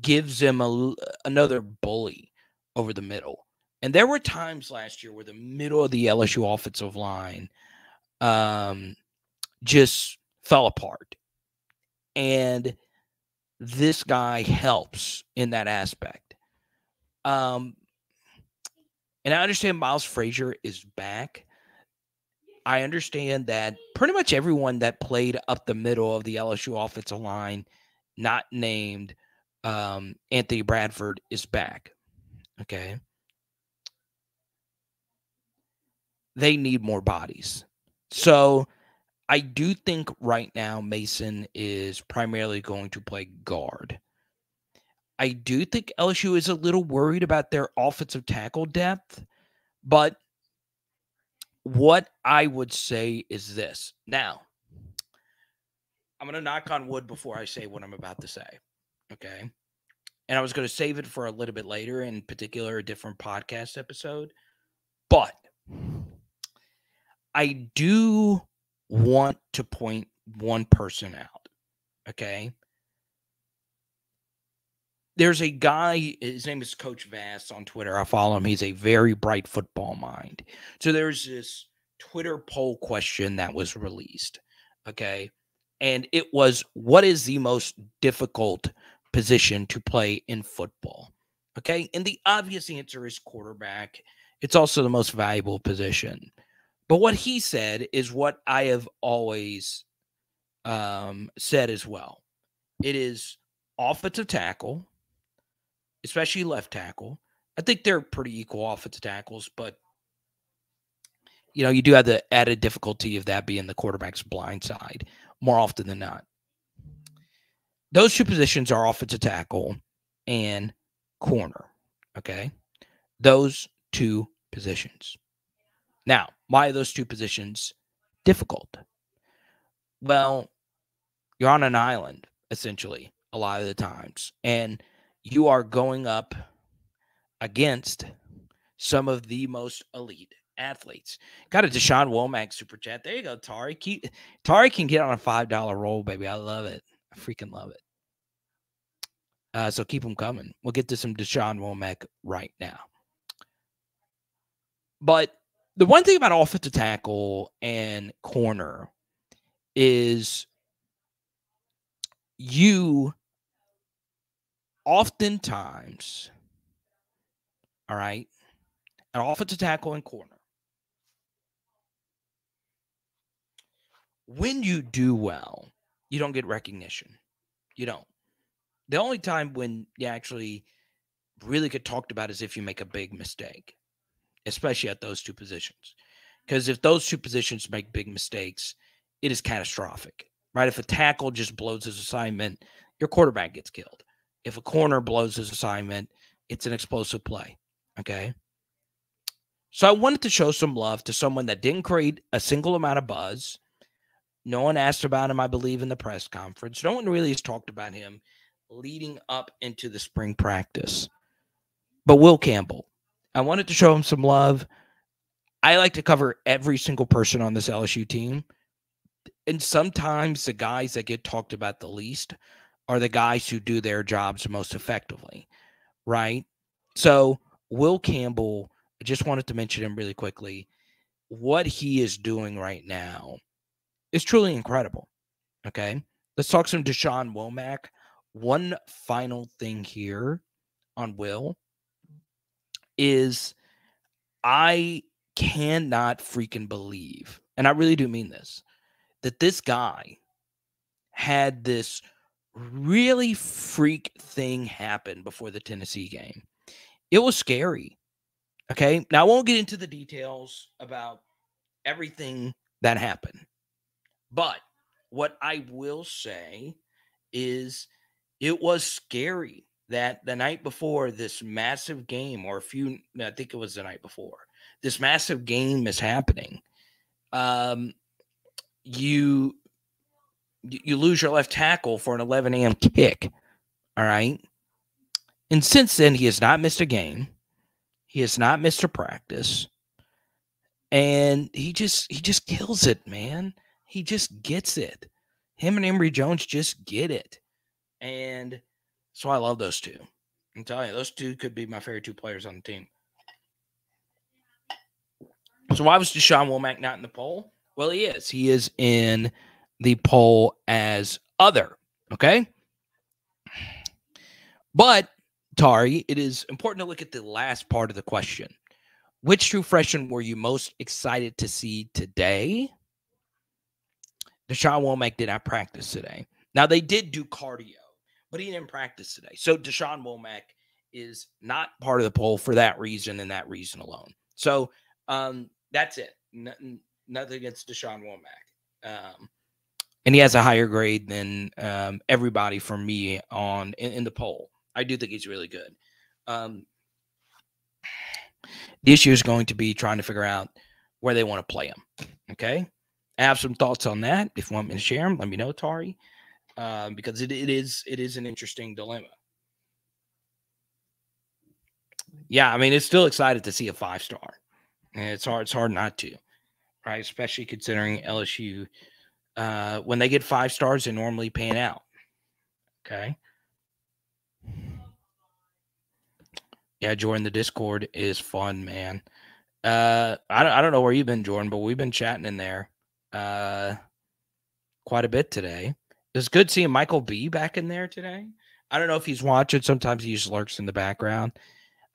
gives him another bully over the middle. And there were times last year where the middle of the LSU offensive line just fell apart. And this guy helps in that aspect. And I understand Miles Frazier is back. I understand that pretty much everyone that played up the middle of the LSU offensive line, not named Anthony Bradford, is back. Okay. They need more bodies. So I do think right now Mason is primarily going to play guard. I do think LSU is a little worried about their offensive tackle depth, but what I would say is this. Now, I'm going to knock on wood before I say what I'm about to say, okay? And I was going to save it for a little bit later, in particular, a different podcast episode. But I do want to point one person out, okay? There's a guy, his name is Coach Vass on Twitter. I follow him. He's a very bright football mind. So there's this Twitter poll question that was released, okay? And it was, what is the most difficult position to play in football? Okay. And the obvious answer is quarterback. It's also the most valuable position. But what he said is what I have always said as well. It is offensive tackle, especially left tackle. I think they're pretty equal offensive tackles, but you do have the added difficulty of that being the quarterback's blind side more often than not. Those two positions are offensive tackle and corner. Okay. Those two positions. Now, why are those two positions difficult? Well, you're on an island, essentially, a lot of the times, and you are going up against some of the most elite athletes. Got a Deshaun Womack super chat. There you go, Tari. Tari can get on a $5 roll, baby. I love it. I freaking love it. So keep them coming. We'll get to some Deshaun Womack right now. But the one thing about offensive tackle and corner is you oftentimes, all right, an offensive tackle and corner, when you do well, you don't get recognition. You don't. The only time when you actually really get talked about is if you make a big mistake, especially at those two positions. Because if those two positions make big mistakes, it is catastrophic, right? If a tackle just blows his assignment, your quarterback gets killed. If a corner blows his assignment, it's an explosive play, okay? So I wanted to show some love to someone that didn't create a single amount of buzz. No one asked about him, I believe, in the press conference. No one really has talked about him leading up into the spring practice. But Will Campbell, I wanted to show him some love. I like to cover every single person on this LSU team. And sometimes the guys that get talked about the least are the guys who do their jobs most effectively, right? So Will Campbell, I just wanted to mention him really quickly. What he is doing right now is truly incredible, okay? Let's talk some Deshaun Womack. One final thing here on Will is I cannot freaking believe, and I really do mean this, that this guy had this really freak thing happen before the Tennessee game. It was scary. Okay. Now, I won't get into the details about everything that happened, but what I will say is it was scary that the night before this massive game, or I think it was the night before, this massive game is happening. You you lose your left tackle for an 11 a.m. kick. All right. And since then, he has not missed a game. He has not missed a practice. And he just kills it, man. He just gets it. Him and Emory Jones just get it. And so I love those two. I'm telling you, those two could be my favorite two players on the team. So why was Deshaun Womack not in the poll? Well, he is. He is in the poll as other. Okay. But, Tari, it is important to look at the last part of the question. Which true freshman were you most excited to see today? Deshaun Womack did not practice today. Now, they did do cardio, but he didn't practice today. So Deshaun Womack is not part of the poll for that reason and that reason alone. So that's it. Nothing against Deshaun Womack. And he has a higher grade than everybody for me in the poll. I do think he's really good. The issue is going to be trying to figure out where they want to play him. Okay. I have some thoughts on that. If you want me to share them, let me know, Tari. Because it is an interesting dilemma. Yeah, I mean, it's still excited to see a 5-star. And it's hard not to, right? Especially considering LSU, when they get 5 stars, they normally pan out. Okay. Yeah, Jordan, the Discord is fun, man. I don't know where you've been, Jordan, but we've been chatting in there quite a bit today. It's good seeing Michael B back in there today. I don't know if he's watching. Sometimes he just lurks in the background.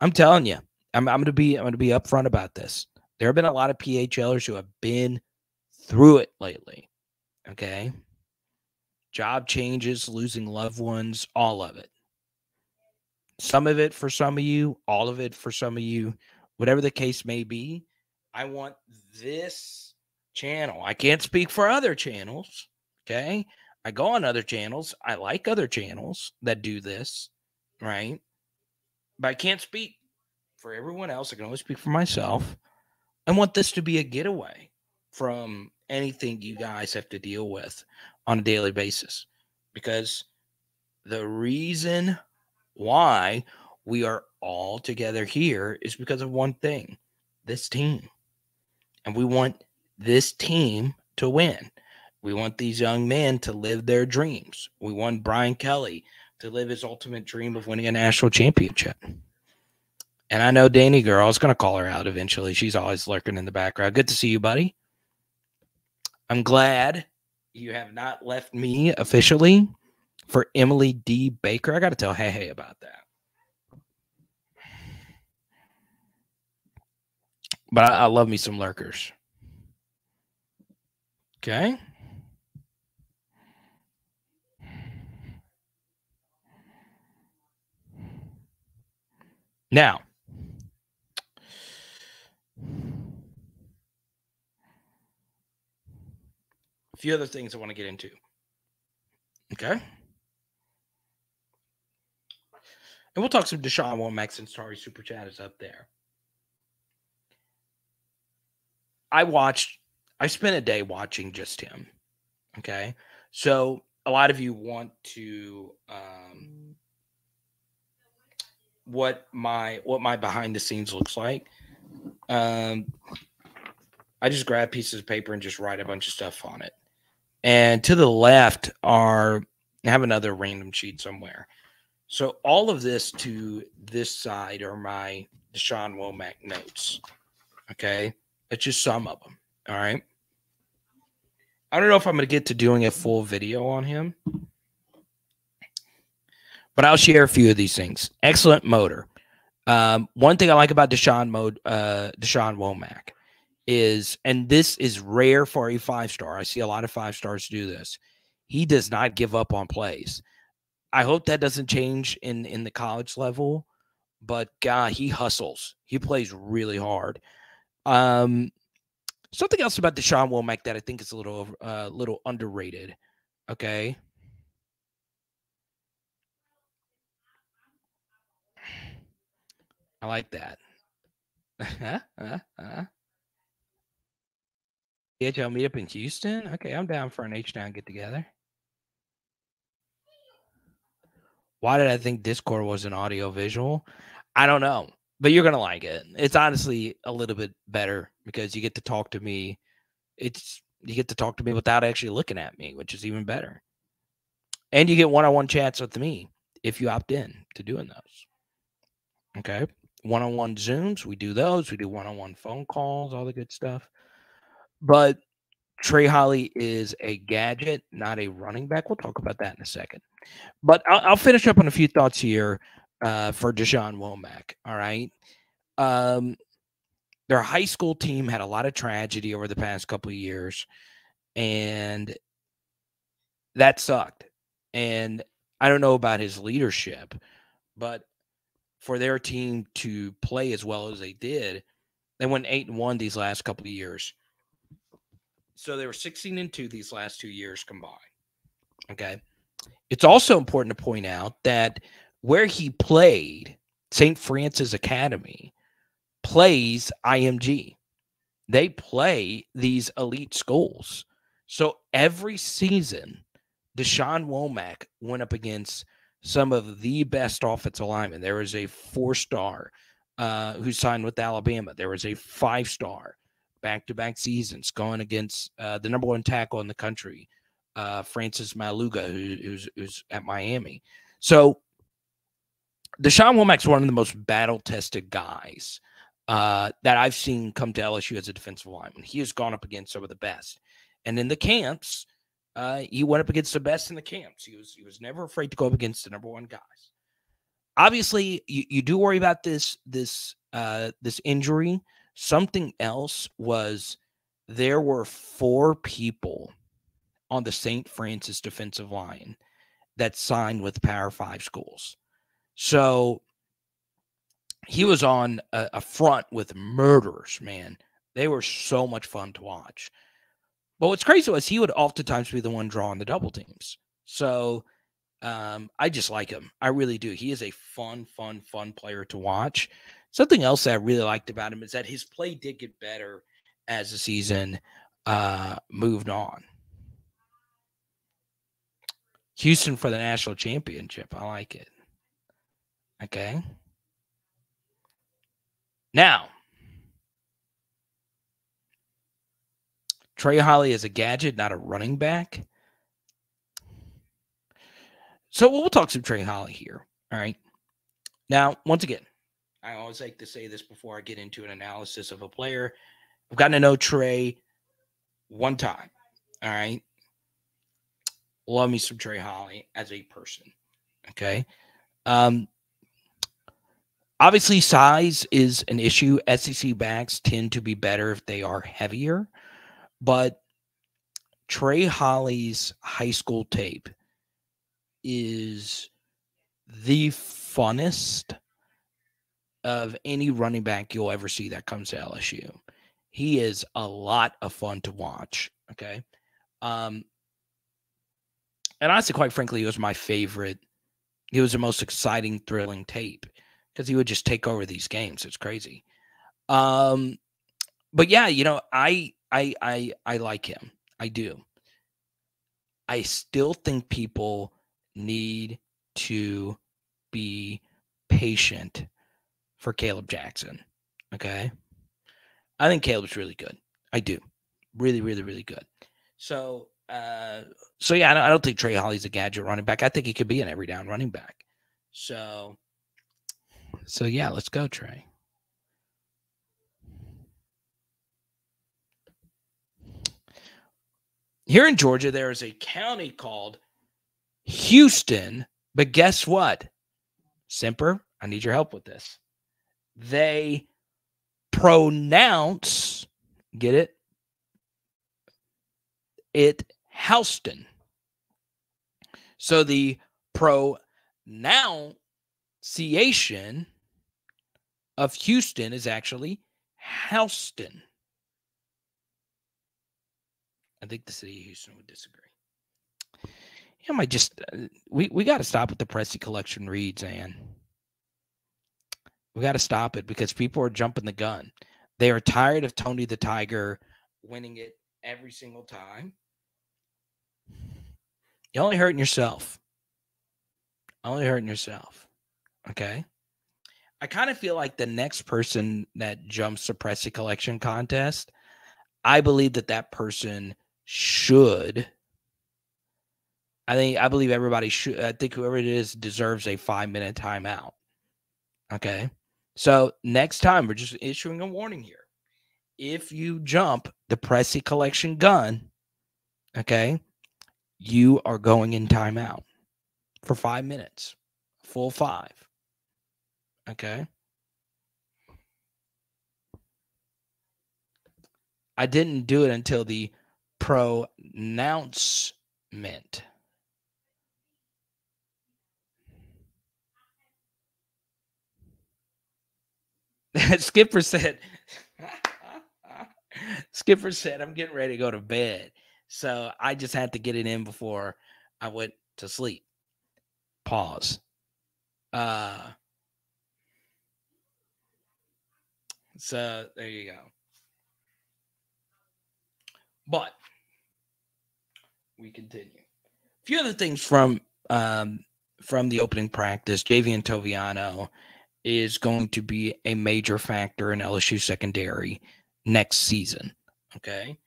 I'm telling you, I'm gonna be upfront about this. There have been a lot of PHLers who have been through it lately. Okay. Job changes, losing loved ones, all of it. Some of it for some of you, all of it for some of you, whatever the case may be. I want this channel. I can't speak for other channels. Okay. I go on other channels. I like other channels that do this, right? But I can't speak for everyone else. I can only speak for myself. I want this to be a getaway from anything you guys have to deal with on a daily basis. Because the reason why we are all together here is because of one thing: this team. And we want this team to win. We want these young men to live their dreams. We want Brian Kelly to live his ultimate dream of winning a national championship. And I know Danny Girl, I was going to call her out eventually. She's always lurking in the background. Good to see you, buddy. I'm glad you have not left me officially for Emily D. Baker. I got to tell Hey about that. But I love me some lurkers. Okay. Now, a few other things I want to get into. Okay. And we'll talk some Deshaun Womack since Tari Super Chat is up there. I spent a day watching just him. Okay. So a lot of you want to what my behind the scenes looks like. I just grab pieces of paper and just write a bunch of stuff on it. And to the left I have another random sheet somewhere. So all of this to this side are my Deshaun Womack notes. Okay. It's just some of them. All right. I don't know if I'm going to get to doing a full video on him, but I'll share a few of these things. Excellent motor. One thing I like about Deshaun Womack is, and this is rare for a 5-star. I see a lot of 5-stars do this. He does not give up on plays. I hope that doesn't change in the college level, but God, he hustles. He plays really hard. Something else about Deshaun Womack that I think is a little underrated. Okay. I like that. DHL meetup in Houston. Okay, I'm down for an H-Town get together. Why did I think Discord was an audio visual? I don't know, but you're gonna like it. It's honestly a little bit better because you get to talk to me. You get to talk to me without actually looking at me, which is even better. And you get one-on-one chats with me if you opt in to doing those. Okay. One-on-one Zooms, we do those. We do one-on-one phone calls, all the good stuff. But Trey Holly is a gadget, not a running back. We'll talk about that in a second. But I'll finish up on a few thoughts here for Deshaun Womack. All right. Their high school team had a lot of tragedy over the past couple of years, and that sucked. And I don't know about his leadership, but for their team to play as well as they did, they went 8-1 these last couple of years. So they were 16-2 these last 2 years combined. Okay. It's also important to point out that where he played, St. Francis Academy, plays IMG. They play these elite schools. So every season, Deshaun Womack went up against some of the best offensive linemen. There was a 4-star who signed with Alabama. There was a 5-star back-to-back seasons going against the number 1 tackle in the country, Francis Maluga, who's at Miami. So Deshaun Womack's one of the most battle-tested guys that I've seen come to LSU as a defensive lineman. He has gone up against some of the best. And in the camps, he went up against the best in the camps. He was never afraid to go up against the number 1 guys. Obviously, you do worry about this injury. Something else was there were 4 people on the St. Francis defensive line that signed with Power 5 schools. So he was on a front with murderers, man. They were so much fun to watch. But what's crazy was he would oftentimes be the one drawing the double teams. So I just like him. I really do. He is a fun player to watch. Something else that I really liked about him is that his play did get better as the season moved on. Houston for the national championship. I like it. Okay. Now, Trey Holly is a gadget, not a running back. So we'll talk some Trey Holly here. All right. Now, once again, I always like to say this before I get into an analysis of a player. I've gotten to know Trey one time. All right. Love me some Trey Holly as a person. Okay. Obviously, size is an issue. SEC backs tend to be better if they are heavier. But Trey Holly's high school tape is the funnest of any running back you'll ever see that comes to LSU. He is a lot of fun to watch. Okay. And honestly, quite frankly, he was my favorite. He was the most exciting, thrilling tape because he would just take over these games. It's crazy. But yeah, I like him. I do. I still think people need to be patient for Caleb Jackson. Okay. I think Caleb's really good. I do. Really, really, really good. So yeah, I don't think Trey Holly's a gadget running back. I think he could be an every down running back. So yeah, let's go, Trey. Here in Georgia, there is a county called Houston, but guess what? Semper, I need your help with this. They pronounce, get it? It Houston. So the pronunciation of Houston is actually Houston. I think the city of Houston would disagree. We got to stop with the Pressy collection reads, man. We got to stop it because people are jumping the gun. They are tired of Tony the Tiger winning it every single time. You're only hurting yourself. Only hurting yourself. Okay. I kind of feel like the next person that jumps the Pressy Collection contest, I believe that person should. I believe everybody should. I think whoever it is deserves a 5-minute timeout. Okay. So next time, we're just issuing a warning here. If you jump the Pressy Collection gun, okay, you are going in timeout for 5 minutes, full 5. Okay. I didn't do it until the pronouncement. Skipper said, I'm getting ready to go to bed. So I just had to get it in before I went to sleep. Pause. So there you go. But we continue. A few other things from the opening practice. Javian Toviano is going to be a major factor in LSU secondary next season. Okay.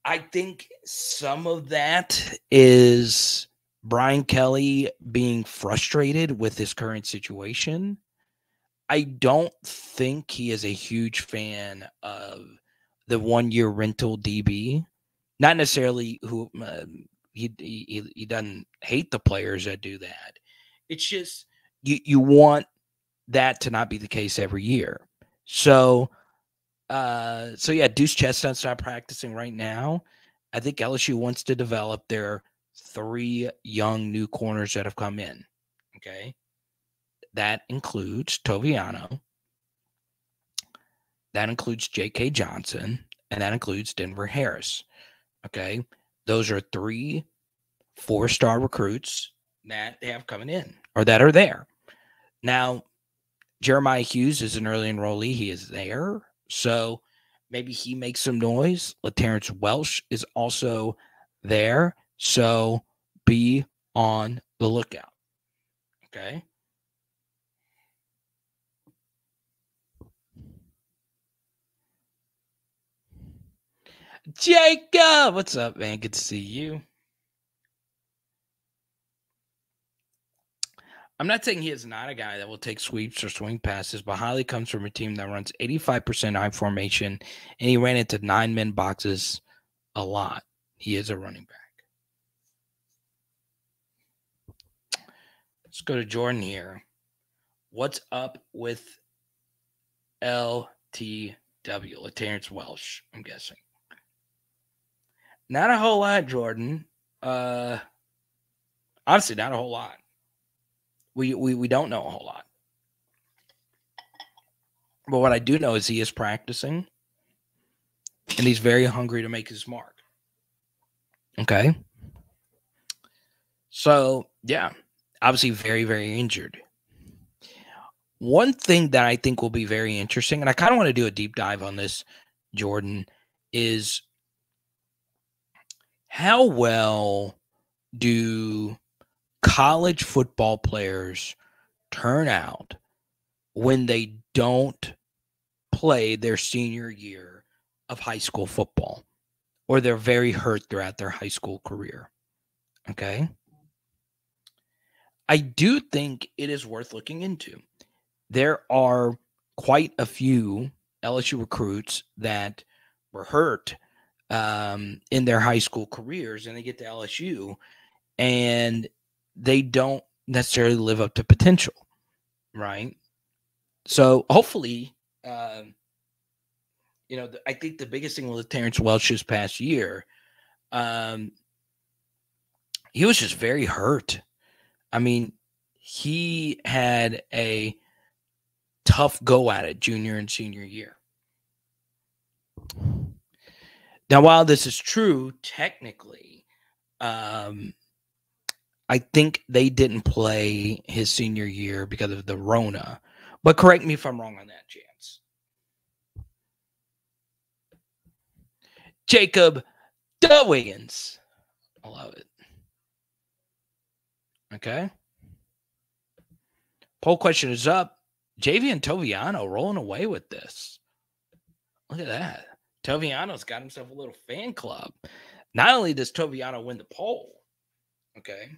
I think some of that is Brian Kelly being frustrated with his current situation. I don't think he is a huge fan of the 1-year rental DB. Not necessarily who he doesn't hate the players that do that. It's just you want that to not be the case every year. So yeah, Deuce Chestnut's not practicing right now. I think LSU wants to develop their 3 young new corners that have come in. Okay. That includes Toviano. That includes J.K. Johnson. And that includes Denver Harris. Okay. Those are 3 4-star recruits that they have coming in or that are there. Now, Jeremiah Hughes is an early enrollee. He is there. So maybe he makes some noise. LaTerrence Welsh is also there. So be on the lookout. Okay. Jacob, what's up, man? Good to see you. I'm not saying he is not a guy that will take sweeps or swing passes, but Holly comes from a team that runs 85% I formation, and he ran into 9-man boxes a lot. He is a running back. Let's go to Jordan here. What's up with LTW, LaTerrence Welsh, I'm guessing? Not a whole lot, Jordan. Honestly, not a whole lot. We don't know a whole lot. But what I do know is he is practicing, and he's very hungry to make his mark. Okay? So, yeah, obviously very, very injured. One thing that I think will be very interesting, and I kind of want to do a deep dive on this, Jordan, is how well do college football players turn out when they don't play their senior year of high school football, or they're very hurt throughout their high school career? Okay. I do think it is worth looking into. There are quite a few LSU recruits that were hurt in their high school careers, and they get to LSU and they don't necessarily live up to potential, right? So hopefully, I think the biggest thing with Terrence Welsh this past year, he was just very hurt. I mean, he had a tough go at it junior and senior year. Now, while this is true, technically, I think they didn't play his senior year because of the Rona. But correct me if I'm wrong on that, Chance. Jacob Wiggins. I love it. Okay. Poll question is up. Javian Toviano rolling away with this. Look at that. Toviano's got himself a little fan club. Not only does Toviano win the poll, okay,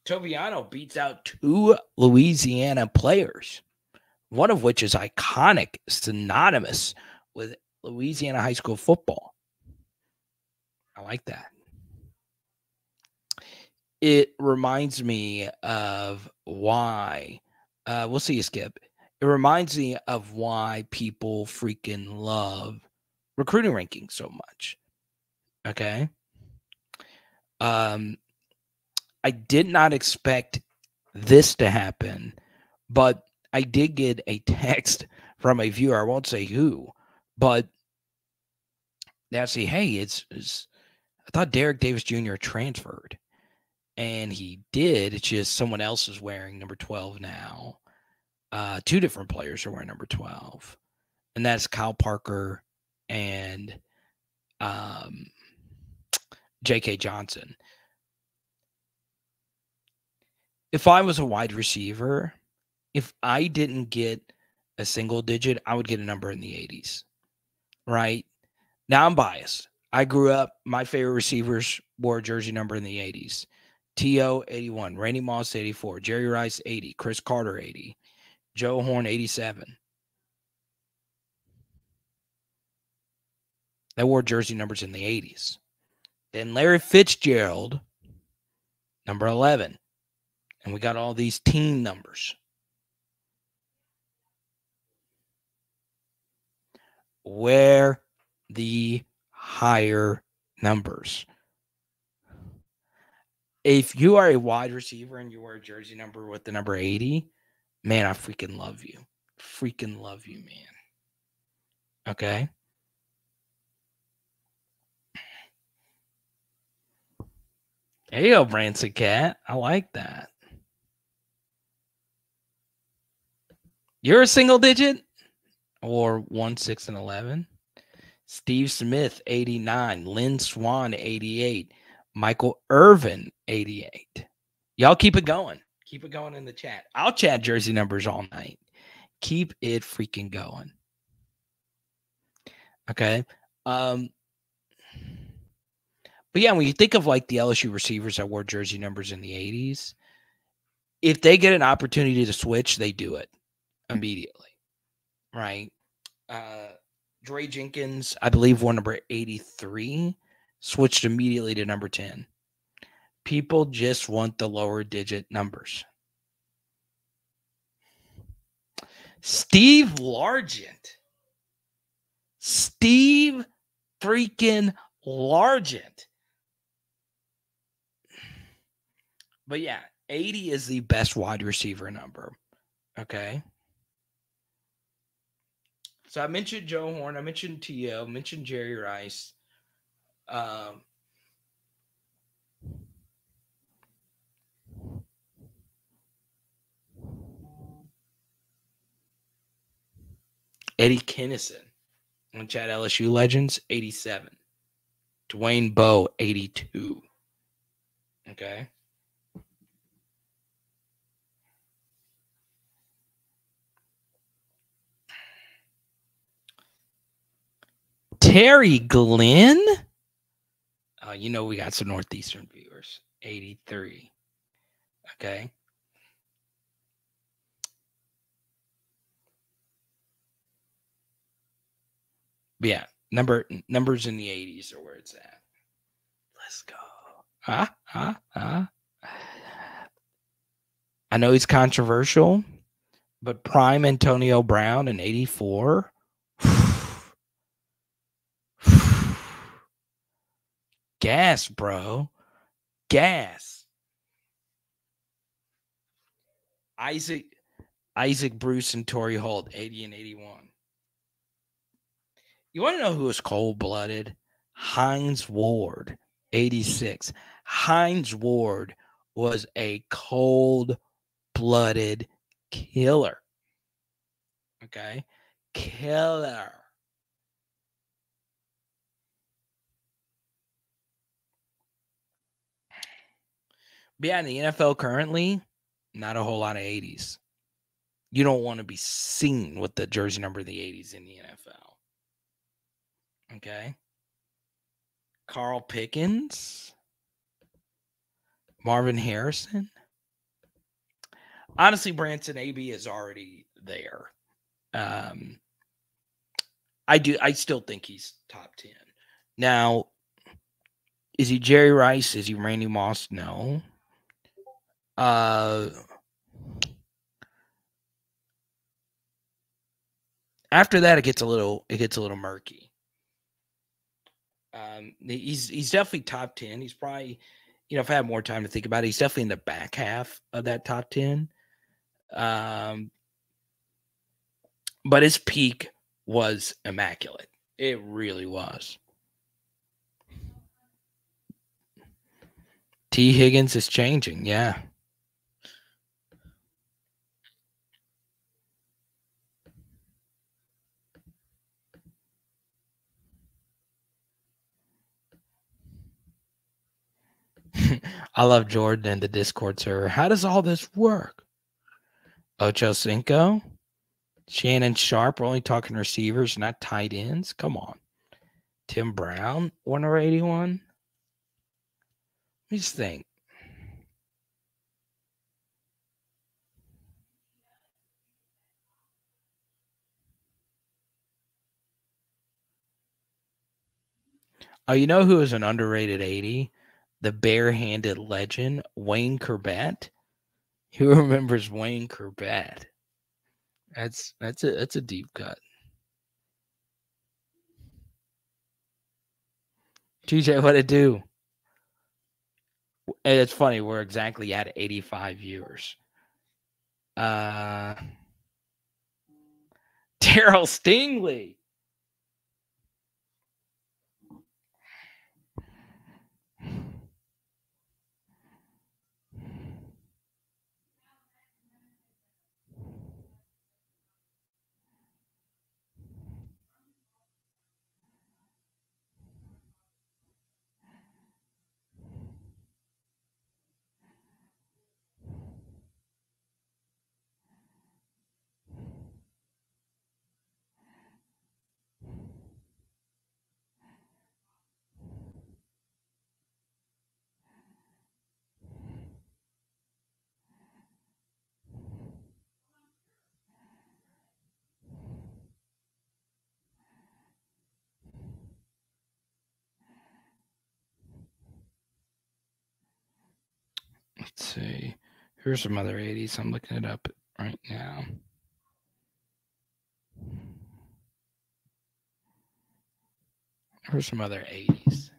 Toviano beats out 2 Louisiana players, one of which is iconic, synonymous with Louisiana high school football. I like that. It reminds me of why, we'll see you, Skip. It reminds me of why people freaking love recruiting rankings so much. Okay. I did not expect this to happen, but I did get a text from a viewer. I won't say who, but they actually, hey, I thought Derek Davis Jr. transferred. And he did. It's just someone else is wearing number 12 now. 2 different players are wearing number 12. And that's Kyle Parker and J.K. Johnson. If I was a wide receiver, if I didn't get a single digit, I would get a number in the 80s. Right? Now I'm biased. I grew up, my favorite receivers wore a jersey number in the 80s. T.O. 81, Randy Moss 84, Jerry Rice 80, Chris Carter 80, Joe Horn 87. They wore jersey numbers in the 80s. Then Larry Fitzgerald, number 11. And we got all these team numbers. Wear the higher numbers. If you are a wide receiver and you wear a jersey number with the number 80, man, I freaking love you. Freaking love you, man. Okay? There you go, Branson Cat. I like that. You're a single digit? Or 1, 6, and 11? Steve Smith, 89. Lynn Swan, 88. Michael Irvin, 88. Y'all keep it going. Keep it going in the chat. I'll chat jersey numbers all night. Keep it freaking going. Okay. But yeah, when you think of like the LSU receivers that wore jersey numbers in the 80s, if they get an opportunity to switch, they do it immediately. Right. Dre Jenkins, I believe, wore number 83, switched immediately to number 10. People just want the lower digit numbers. Steve Largent. Steve freaking Largent. But yeah, 80 is the best wide receiver number. Okay. So I mentioned Joe Horn. I mentioned T.O. I mentioned Jerry Rice. Eddie Kinnison on Chat LSU Legends, 87. Dwayne Bowe, 82. Okay. Terry Glenn. You know we got some Northeastern viewers. 83. Okay. But yeah, numbers in the 80s are where it's at. Let's go. I know he's controversial, but prime Antonio Brown in 84. Gas, bro. Gas. Isaac Bruce and Torrey Holt, 80 and 81. You want to know who was cold-blooded? Hines Ward, 86. Hines Ward was a cold-blooded killer. Okay? Killer. But yeah, in the NFL currently, Not a whole lot of 80s. You don't want to be seen with the jersey number of the 80s in the NFL. Okay. Carl Pickens. Marvin Harrison. Honestly, Branson AB is already there. I still think he's top 10. Now, is he Jerry Rice? Is he Randy Moss? No. After that, it gets a little murky. He's definitely top 10. He's probably, if I had more time to think about it, he's definitely in the back half of that top 10. But his peak was immaculate. It really was. T. Higgins is changing. Yeah. I love Jordan and the Discord server. How does all this work? Ocho Cinco? Shannon Sharp, we're only talking receivers, not tight ends. Come on. Tim Brown, 181. Let me just think. Oh, you know who is an underrated 80? The barehanded legend, Wayne Corbett. Who remembers Wayne Corbett? That's a deep cut. TJ, what'd it do? And it's funny, we're exactly at 85 viewers. Daryl Stingley. Let's see. Here's some other 80s. I'm looking it up right now. Here's some other 80s.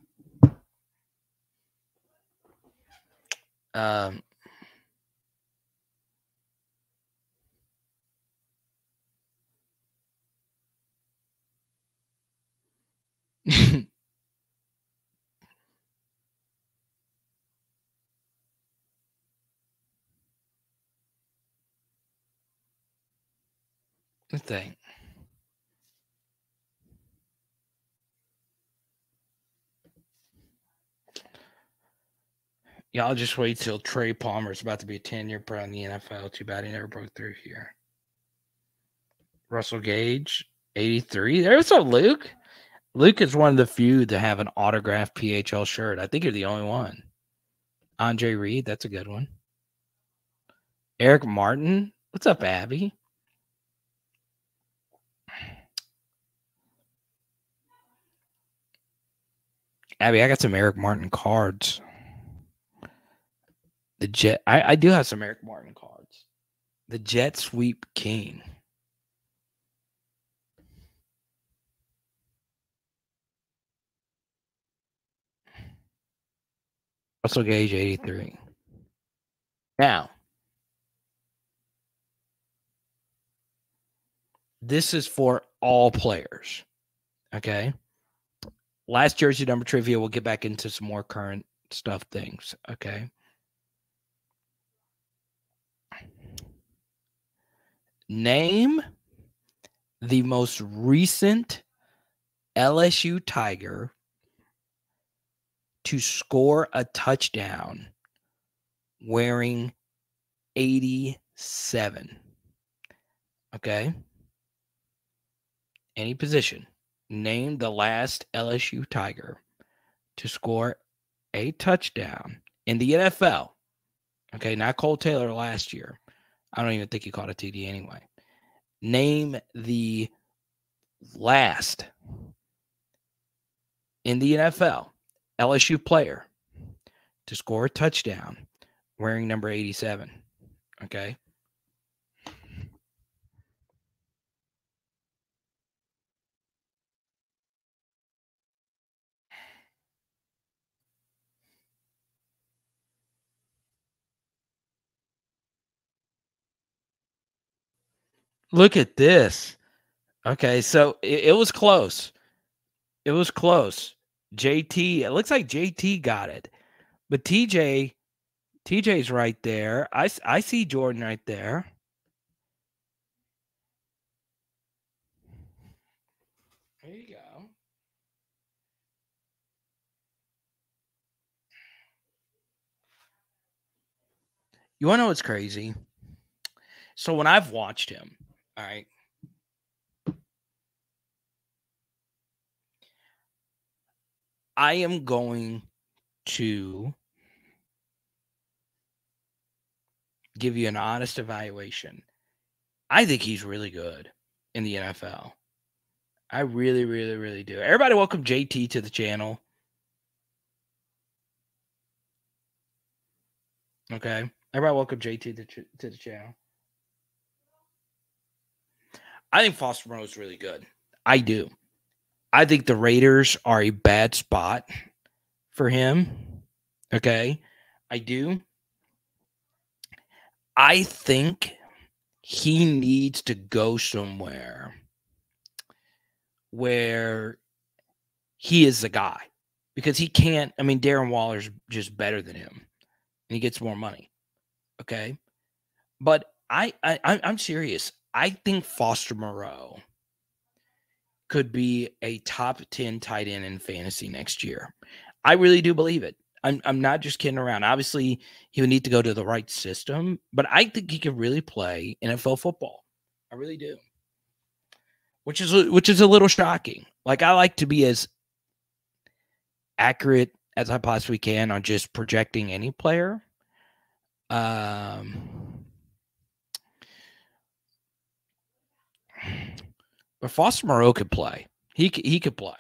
The thing. Y'all just wait till Trey Palmer's about to be a 10-year pro in the NFL. Too bad he never broke through here. Russell Gage, 83. There's a Luke. Luke is one of the few to have an autographed PHL shirt. I think you're the only one. Andre Reed, that's a good one. Eric Martin. What's up, Abby? Abby, I got some Eric Martin cards. The Jet. I do have some Eric Martin cards. The Jet Sweep King. Russell Gage, 83. Now, this is for all players. Okay. Last jersey number trivia. We'll get back into some more current stuff things. Okay. Name the most recent LSU Tiger to score a touchdown wearing 87. Okay. Any position. Name the last LSU Tiger to score a touchdown in the NFL. Okay. Not Cole Taylor last year. I don't even think he caught a TD anyway. Name the last in the NFL LSU player to score a touchdown wearing number 87. Okay. Look at this. Okay. So it was close. It was close. JT, it looks like JT got it. But TJ's right there. I see Jordan right there. There you go. You want to know what's crazy? So when I've watched him, all right, I am going to give you an honest evaluation. I think he's really good in the NFL. I really, really, really do. Everybody, welcome JT to the channel. Okay. Everybody, welcome JT to the channel. I think Foster Moreau is really good. I do. I think the Raiders are a bad spot for him. Okay. I do. I think he needs to go somewhere where he is the guy because he can't. I mean, Darren Waller's just better than him and he gets more money. Okay. But I'm serious. I think Foster Moreau could be a top 10 tight end in fantasy next year. I really do believe it. I'm not just kidding around. Obviously, he would need to go to the right system, but I think he could really play NFL football. I really do. Which is a little shocking. Like I like to be as accurate as I possibly can on just projecting any player. But Foster Moreau could play. He could play.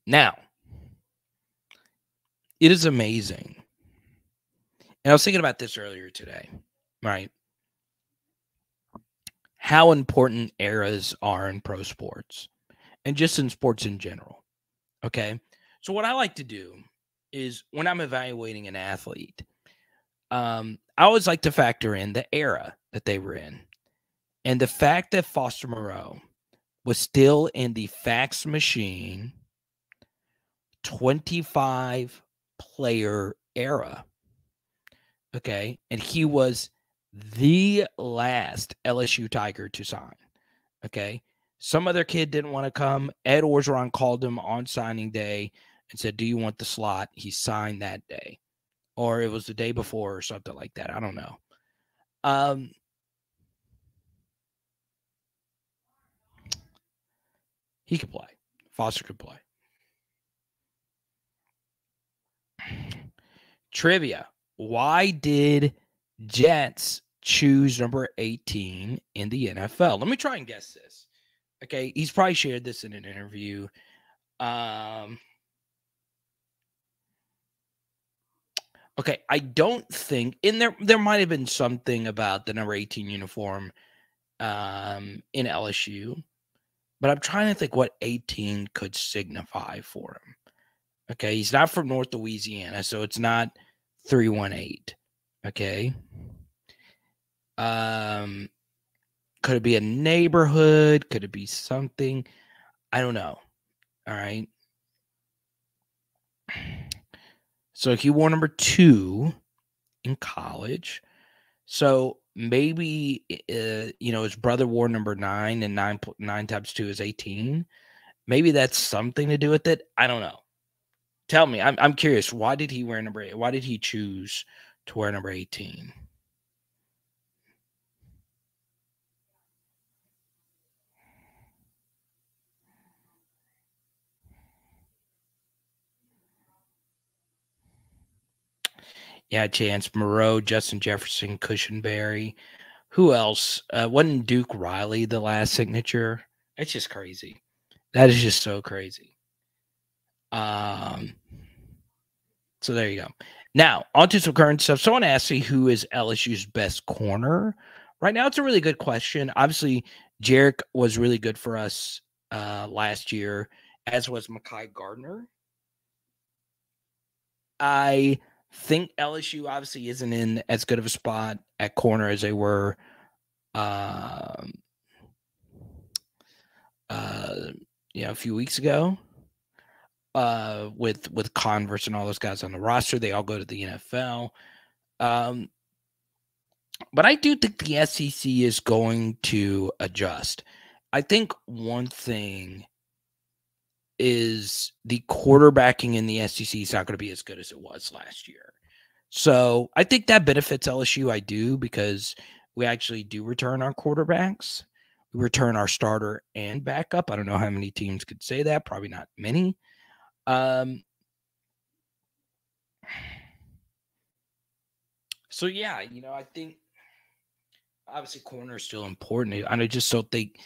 Now, it is amazing. And I was thinking about this earlier today, right? How important eras are in pro sports and just in sports in general. Okay. So, what I like to do is when I'm evaluating an athlete, I always like to factor in the era that they were in. And the fact that Foster Moreau was still in the fax machine 25 player era. Okay. And he was the last LSU Tiger to sign. Okay. Some other kid didn't want to come. Ed Orgeron called him on signing day and said, "Do you want the slot?" He signed that day. Or it was the day before or something like that. I don't know. He could play. Foster could play. Trivia. Why did Jets choose number 18 in the NFL? Let me try and guess this. Okay, he's probably shared this in an interview. Okay, I don't think in there might have been something about the number 18 uniform in LSU, but I'm trying to think what 18 could signify for him. Okay, he's not from North Louisiana, so it's not 318. Okay. Could it be a neighborhood? Could it be something? I don't know. All right. So he wore number 2 in college. So maybe his brother wore number 9, and 9 times 2 is 18. Maybe that's something to do with it. I don't know. Tell me. I'm curious. Why did he wear number 8? Why did he choose to wear number 18? Yeah, Chance Moreau, Justin Jefferson, Cushenberry. Who else? Wasn't Duke Riley the last signature? It's just crazy. That is just so crazy. So there you go. Now, on to some current stuff. Someone asked me who is LSU's best corner. Right now, it's a really good question. Obviously, Jarek was really good for us last year, as was Mekhi Gardner. I think LSU obviously isn't in as good of a spot at corner as they were a few weeks ago. With Converse and all those guys on the roster, they all go to the NFL. But I do think the SEC is going to adjust. I think one thing is the quarterbacking in the SEC is not going to be as good as it was last year. So I think that benefits LSU. I do, because we actually do return our quarterbacks. We return our starter and backup. I don't know how many teams could say that. Probably not many. So yeah, I think obviously corner is still important. And I just don't think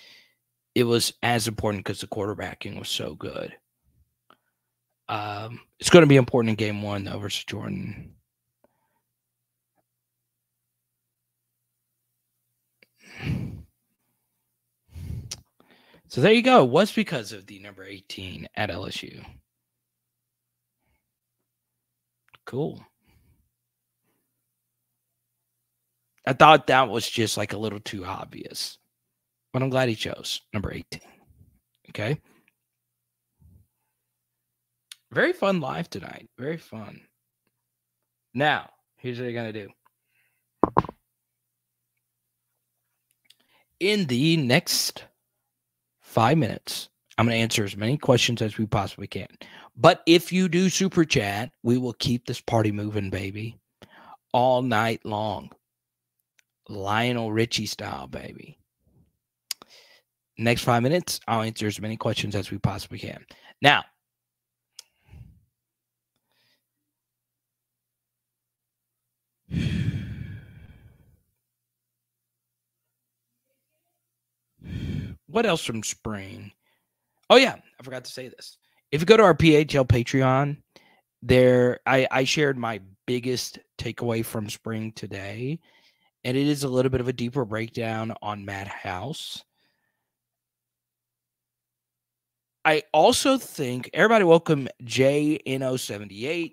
it was as important because the quarterbacking was so good. It's going to be important in game 1 though versus Jordan. So there you go. It was because of the number 18 at LSU. Cool. I thought that was just like a little too obvious, but I'm glad he chose number 18. Okay. Very fun live tonight. Very fun. Now, here's what you're going to do. In the next 5 minutes, I'm going to answer as many questions as we possibly can. But if you do super chat, we will keep this party moving, baby, all night long. Lionel Richie style, baby. Next 5 minutes, I'll answer as many questions as we possibly can. Now, what else from spring? Oh, yeah, I forgot to say this. If you go to our PHL Patreon, there I shared my biggest takeaway from spring today, and it is a little bit of a deeper breakdown on Matt House. I also think everybody welcome JNO78.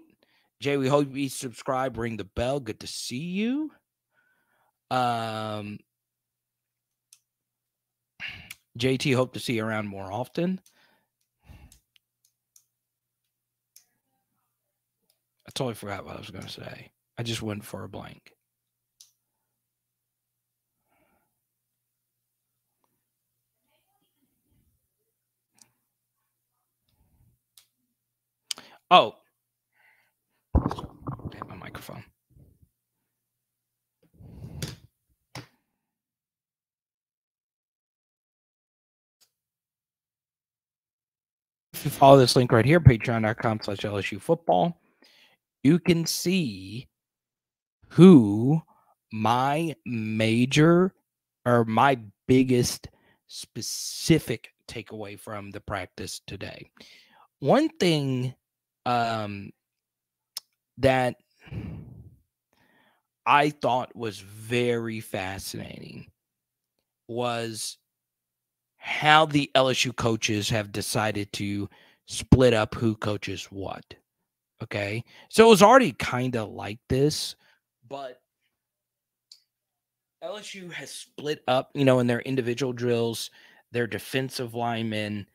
Jay, we hope you subscribe, ring the bell. Good to see you. JT, hope to see you around more often. I totally forgot what I was going to say. I just went for a blank. Oh. Hit my microphone. If you follow this link right here, patreon.com/LSU football, you can see who my major or my biggest specific takeaway from the practice today. One thing that I thought was very fascinating was how the LSU coaches have decided to split up who coaches what. Okay. So it was already kind of like this, but LSU has split up, in their individual drills, their defensive linemen,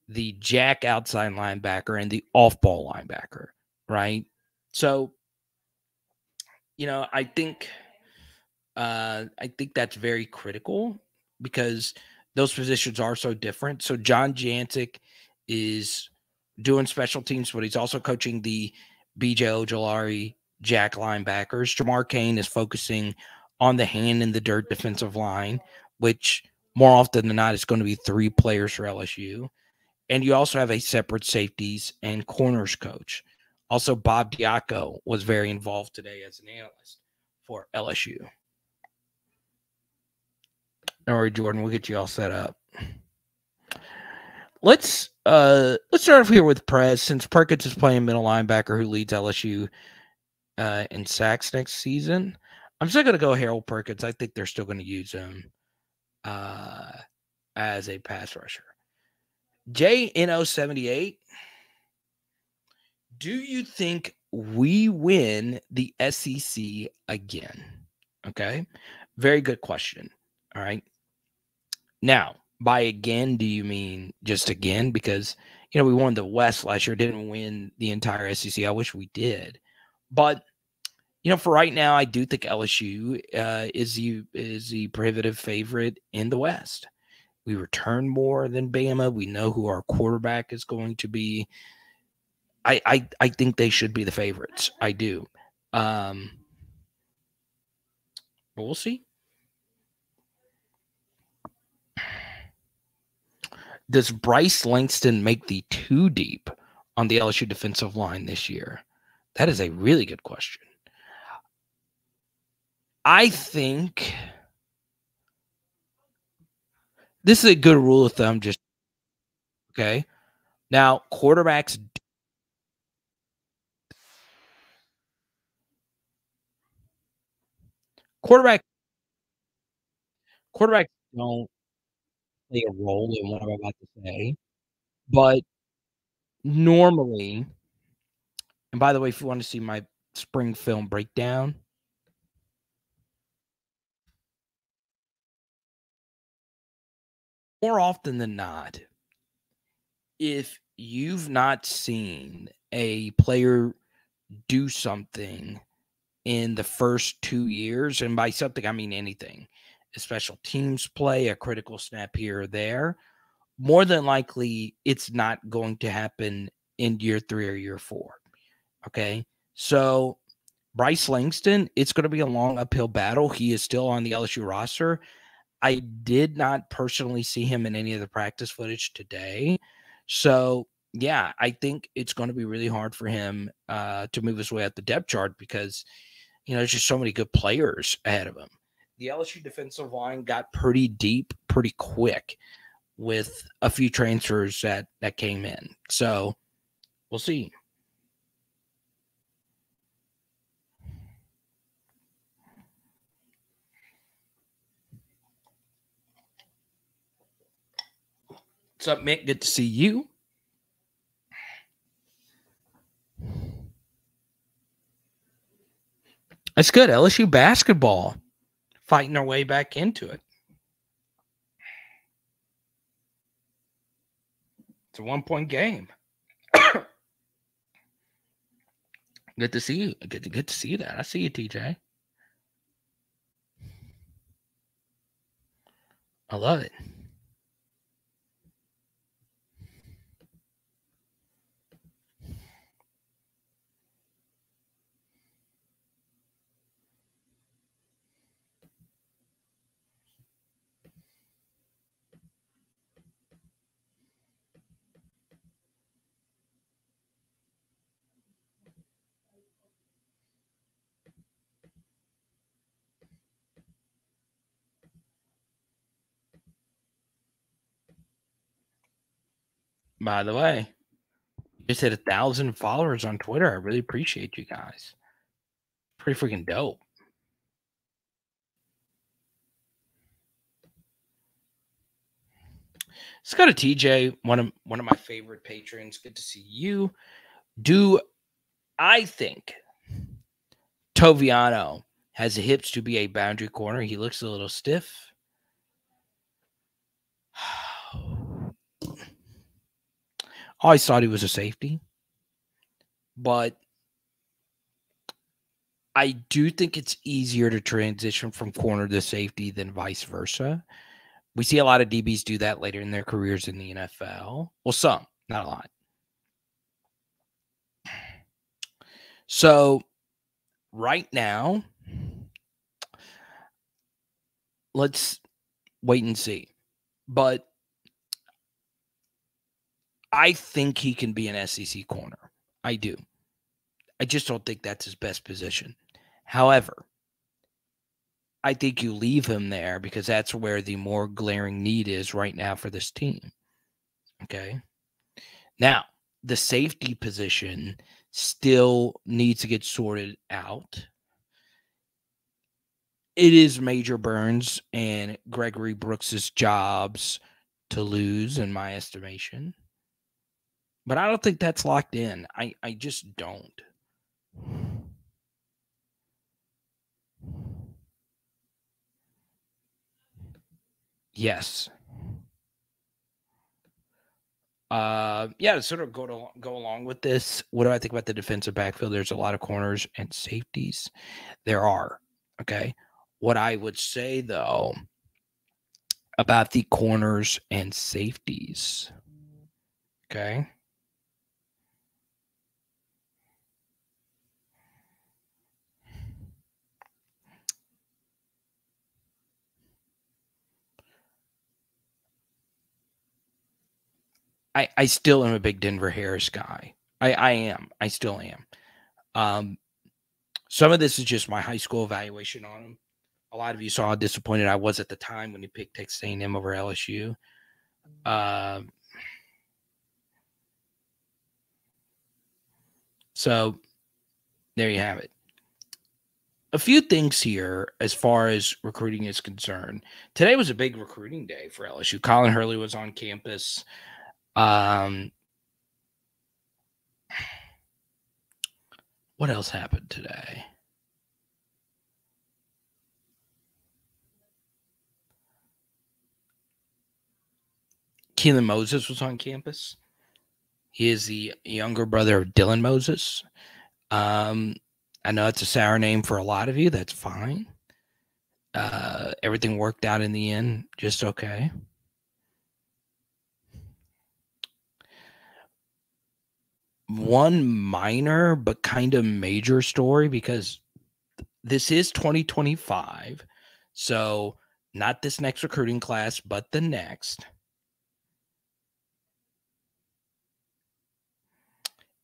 the jack outside linebacker, and the off-ball linebacker, right? So, I think I think that's very critical because those positions are so different. So John Jancic is doing special teams, but he's also coaching the BJ Ojolari Jack linebackers. Jamar Cain is focusing on the hand in the dirt defensive line, which more often than not is going to be 3 players for LSU. And you also have a separate safeties and corners coach. Also, Bob Diaco was very involved today as an analyst for LSU. All right, Jordan, we'll get you all set up. Let's start off here with Prez, since Perkins is playing middle linebacker who leads LSU in sacks next season. I'm still going to go Harold Perkins. I think they're still going to use him as a pass rusher. JNO78, do you think we win the SEC again? Okay, very good question. All right. Now, by again, do you mean just again? Because, we won the West last year, didn't win the entire SEC. I wish we did. But, for right now, I do think LSU is the prohibitive favorite in the West. We return more than Bama. We know who our quarterback is going to be. I think they should be the favorites. I do. But we'll see. Does Bryce Langston make the 2 deep on the LSU defensive line this year? That is a really good question. I think this is a good rule of thumb. Just okay. Now, quarterbacks don't play a role in what I'm about to say, but normally, and by the way, if you want to see my spring film breakdown, more often than not, if you've not seen a player do something in the first 2 years, and by something I mean anything, a special teams play, a critical snap here or there, more than likely it's not going to happen in year 3 or year 4. Okay. So Bryce Langston, it's going to be a long uphill battle. He is still on the LSU roster. I did not personally see him in any of the practice footage today. So, yeah, I think it's going to be really hard for him to move his way up the depth chart because, there's just so many good players ahead of him. The LSU defensive line got pretty deep pretty quick with a few transfers that came in. So, we'll see. What's up, Mick? Good to see you. That's good. LSU basketball fighting their way back into it. It's a 1-point game. Good to see you. Good to see that. I see you, TJ. I love it. By the way, you just hit 1,000 followers on Twitter. I really appreciate you guys. Pretty freaking dope. Let's go to TJ, one of my favorite patrons. Good to see you. Do I think Toviano has the hips to be a boundary corner? He looks a little stiff. I always thought he was a safety, but I do think it's easier to transition from corner to safety than vice versa. We see a lot of DBs do that later in their careers in the NFL. Well, some, not a lot. So right now, let's wait and see. But I think he can be an SEC corner. I do. I just don't think that's his best position. However, I think you leave him there because that's where the more glaring need is right now for this team. Okay. Now, the safety position still needs to get sorted out. It is Major Burns and Gregory Brooks's jobs to lose, in my estimation. But I don't think that's locked in. I just don't. Yes. Yeah, to sort of go along with this, what do I think about the defensive backfield? There's a lot of corners and safeties. There are. Okay. What I would say though about the corners and safeties. Okay. I still am a big Denver Harris guy. I am. I still am. Some of this is just my high school evaluation on him. A lot of you saw how disappointed I was at the time when he picked Texas A&M over LSU. So there you have it. A few things here as far as recruiting is concerned. Today was a big recruiting day for LSU. Colin Hurley was on campus. What else happened today? Keelan Moses was on campus. He is the younger brother of Dylan Moses. I know it's a sour name for a lot of you. That's fine. Everything worked out in the end just okay. One minor but kind of major story, because this is 2025. So not this next recruiting class, but the next.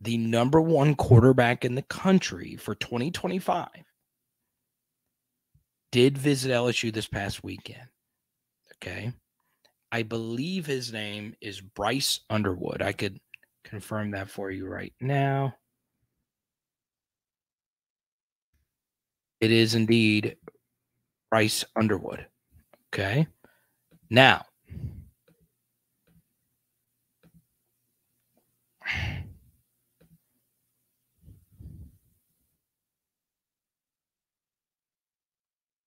The number one quarterback in the country for 2025 did visit LSU this past weekend. Okay. I believe his name is Bryce Underwood. I could confirm that for you right now. It is indeed Bryce Underwood. Okay. Now,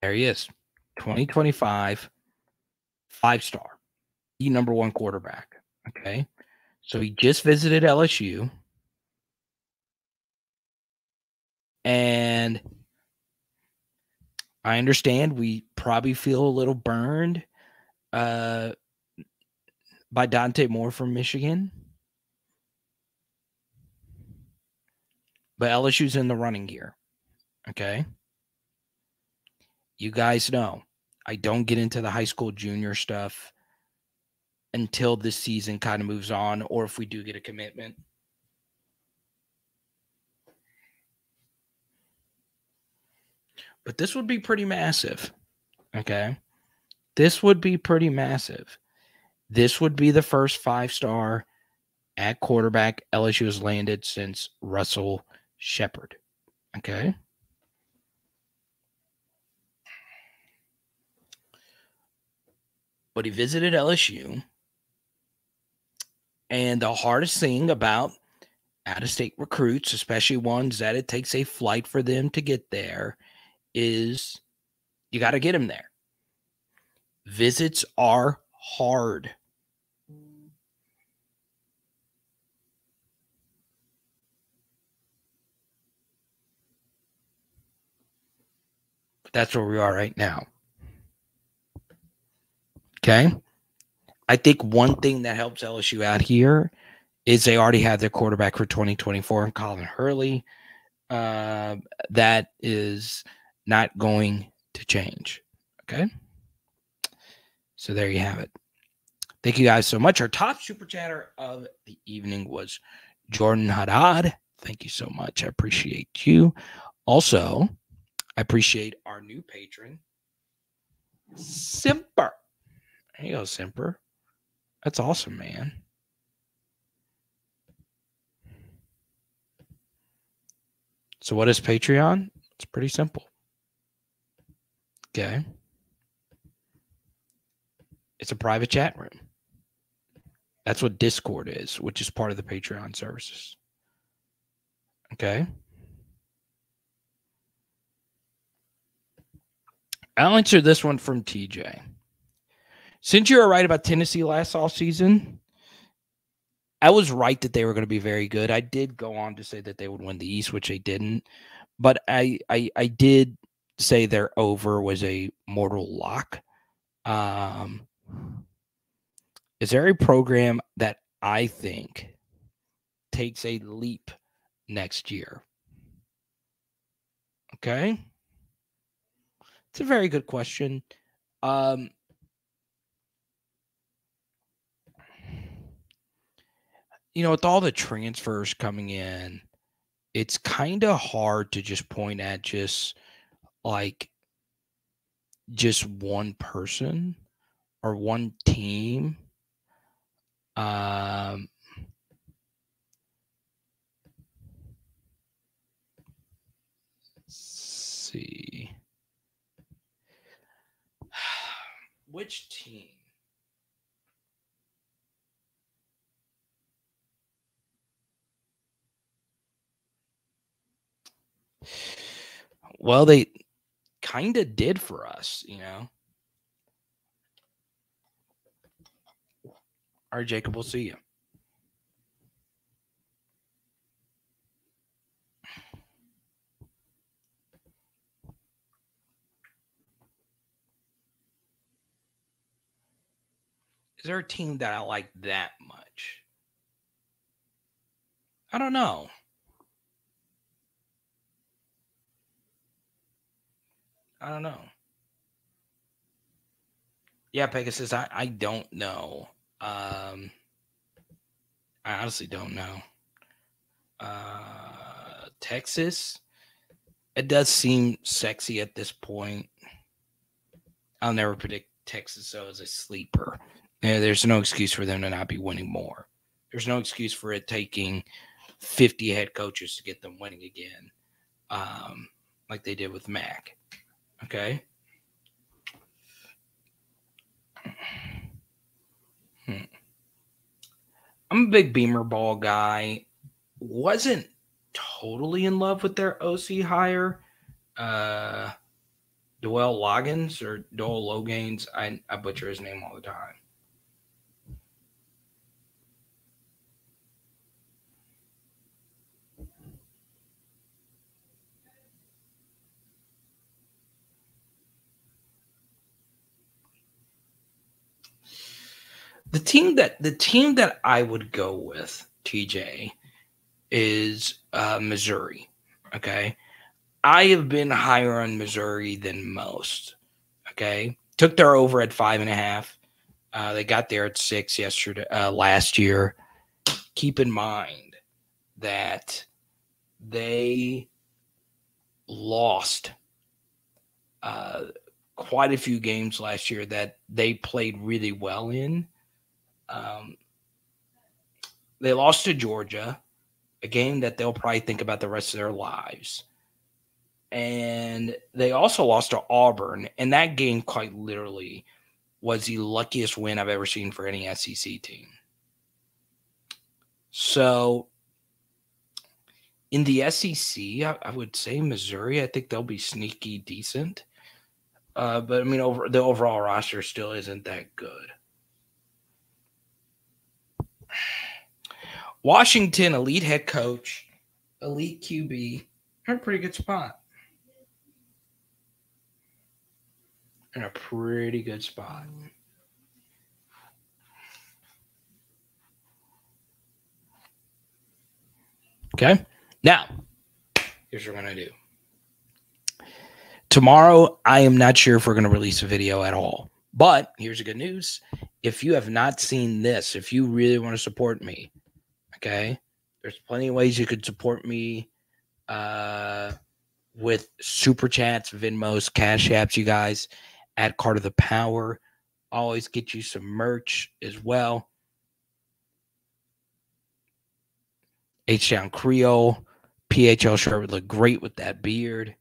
there he is. 2025, 5-star, the number one quarterback. Okay. So he just visited LSU. And I understand we probably feel a little burned by Dante Moore from Michigan. But LSU's in the running here. Okay. You guys know I don't get into the high school junior stuff until this season kind of moves on, or if we do get a commitment. But this would be pretty massive. Okay. This would be pretty massive. This would be the first 5-star at quarterback LSU has landed since Russell Shepard. Okay. But he visited LSU. And the hardest thing about out-of-state recruits, especially ones that it takes a flight for them to get there, is you got to get them there. Visits are hard. That's where we are right now. Okay. I think one thing that helps LSU out here is they already have their quarterback for 2024 in Colin Hurley. That is not going to change. Okay. So there you have it. Thank you guys so much. Our top super chatter of the evening was Jordan Haddad. Thank you so much. I appreciate you. Also, I appreciate our new patron, Simper. There you go, Simper. That's awesome, man. So what is Patreon? It's pretty simple. Okay. It's a private chat room. That's what Discord is, which is part of the Patreon services. Okay. I'll answer this one from TJ. Since you were right about Tennessee last offseason, I was right that they were going to be very good. I did go on to say that they would win the East, which they didn't. But I did say their over was a mortal lock. Is there a program that I think takes a leap next year? Okay. It's a very good question. With all the transfers coming in, it's kind of hard to just point at just one person or one team. Let's see. Which team? Well, they kind of did for us, All right, Jacob, we'll see you. Is there a team that I like that much? I don't know. Yeah, Pegasus, I don't know. I honestly don't know. Texas, it does seem sexy at this point. I'll never predict Texas though as a sleeper. There's no excuse for them to not be winning more. There's no excuse for it taking 50 head coaches to get them winning again, like they did with Mac. Okay. I'm a big Beamer ball guy. Wasn't totally in love with their OC hire. Doel Loggins or Doel Logains. I butcher his name all the time. The team that I would go with, TJ, is Missouri. Okay. I have been higher on Missouri than most. Okay. Took their over at 5.5. They got there at 6 last year. Keep in mind that they lost quite a few games last year that they played really well in. They lost to Georgia, a game that they'll probably think about the rest of their lives. And they also lost to Auburn, and that game quite literally was the luckiest win I've ever seen for any SEC team. So in the SEC, I would say Missouri. I think they'll be sneaky decent. But I mean, the overall roster still isn't that good. Washington, elite head coach, elite QB, they're in a pretty good spot. in a pretty good spot. Okay. Now, here's what we're going to do. Tomorrow, I am not sure if we're going to release a video at all. But here's the good news. If you have not seen this, if you really want to support me, okay, there's plenty of ways you could support me with Super Chats, Venmos, Cash Apps, you guys, at Card of the Power. Always get you some merch as well. H-Town Creole, PHL shirt would look great with that beard.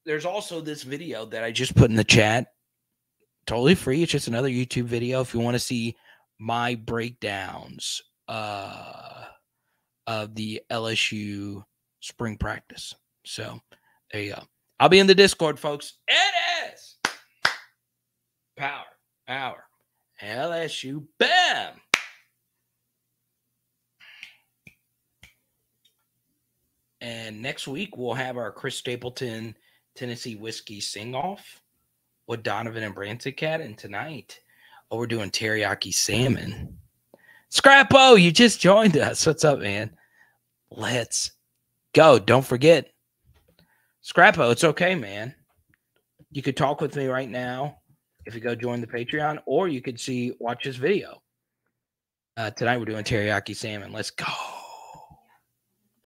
There's also this video that I just put in the chat. Totally free. It's just another YouTube video. If you want to see my breakdowns of the LSU spring practice. So there you go. I'll be in the Discord, folks. It is Power, LSU, bam. And next week, we'll have our Chris Stapleton Tennessee Whiskey sing-off with Donovan and Branticat. And tonight, we're doing teriyaki salmon. Scrappo, you just joined us. What's up, man? Let's go. Don't forget. Scrappo, it's okay, man. You could talk with me right now if you go join the Patreon, or you could watch this video. Tonight, we're doing teriyaki salmon. Let's go.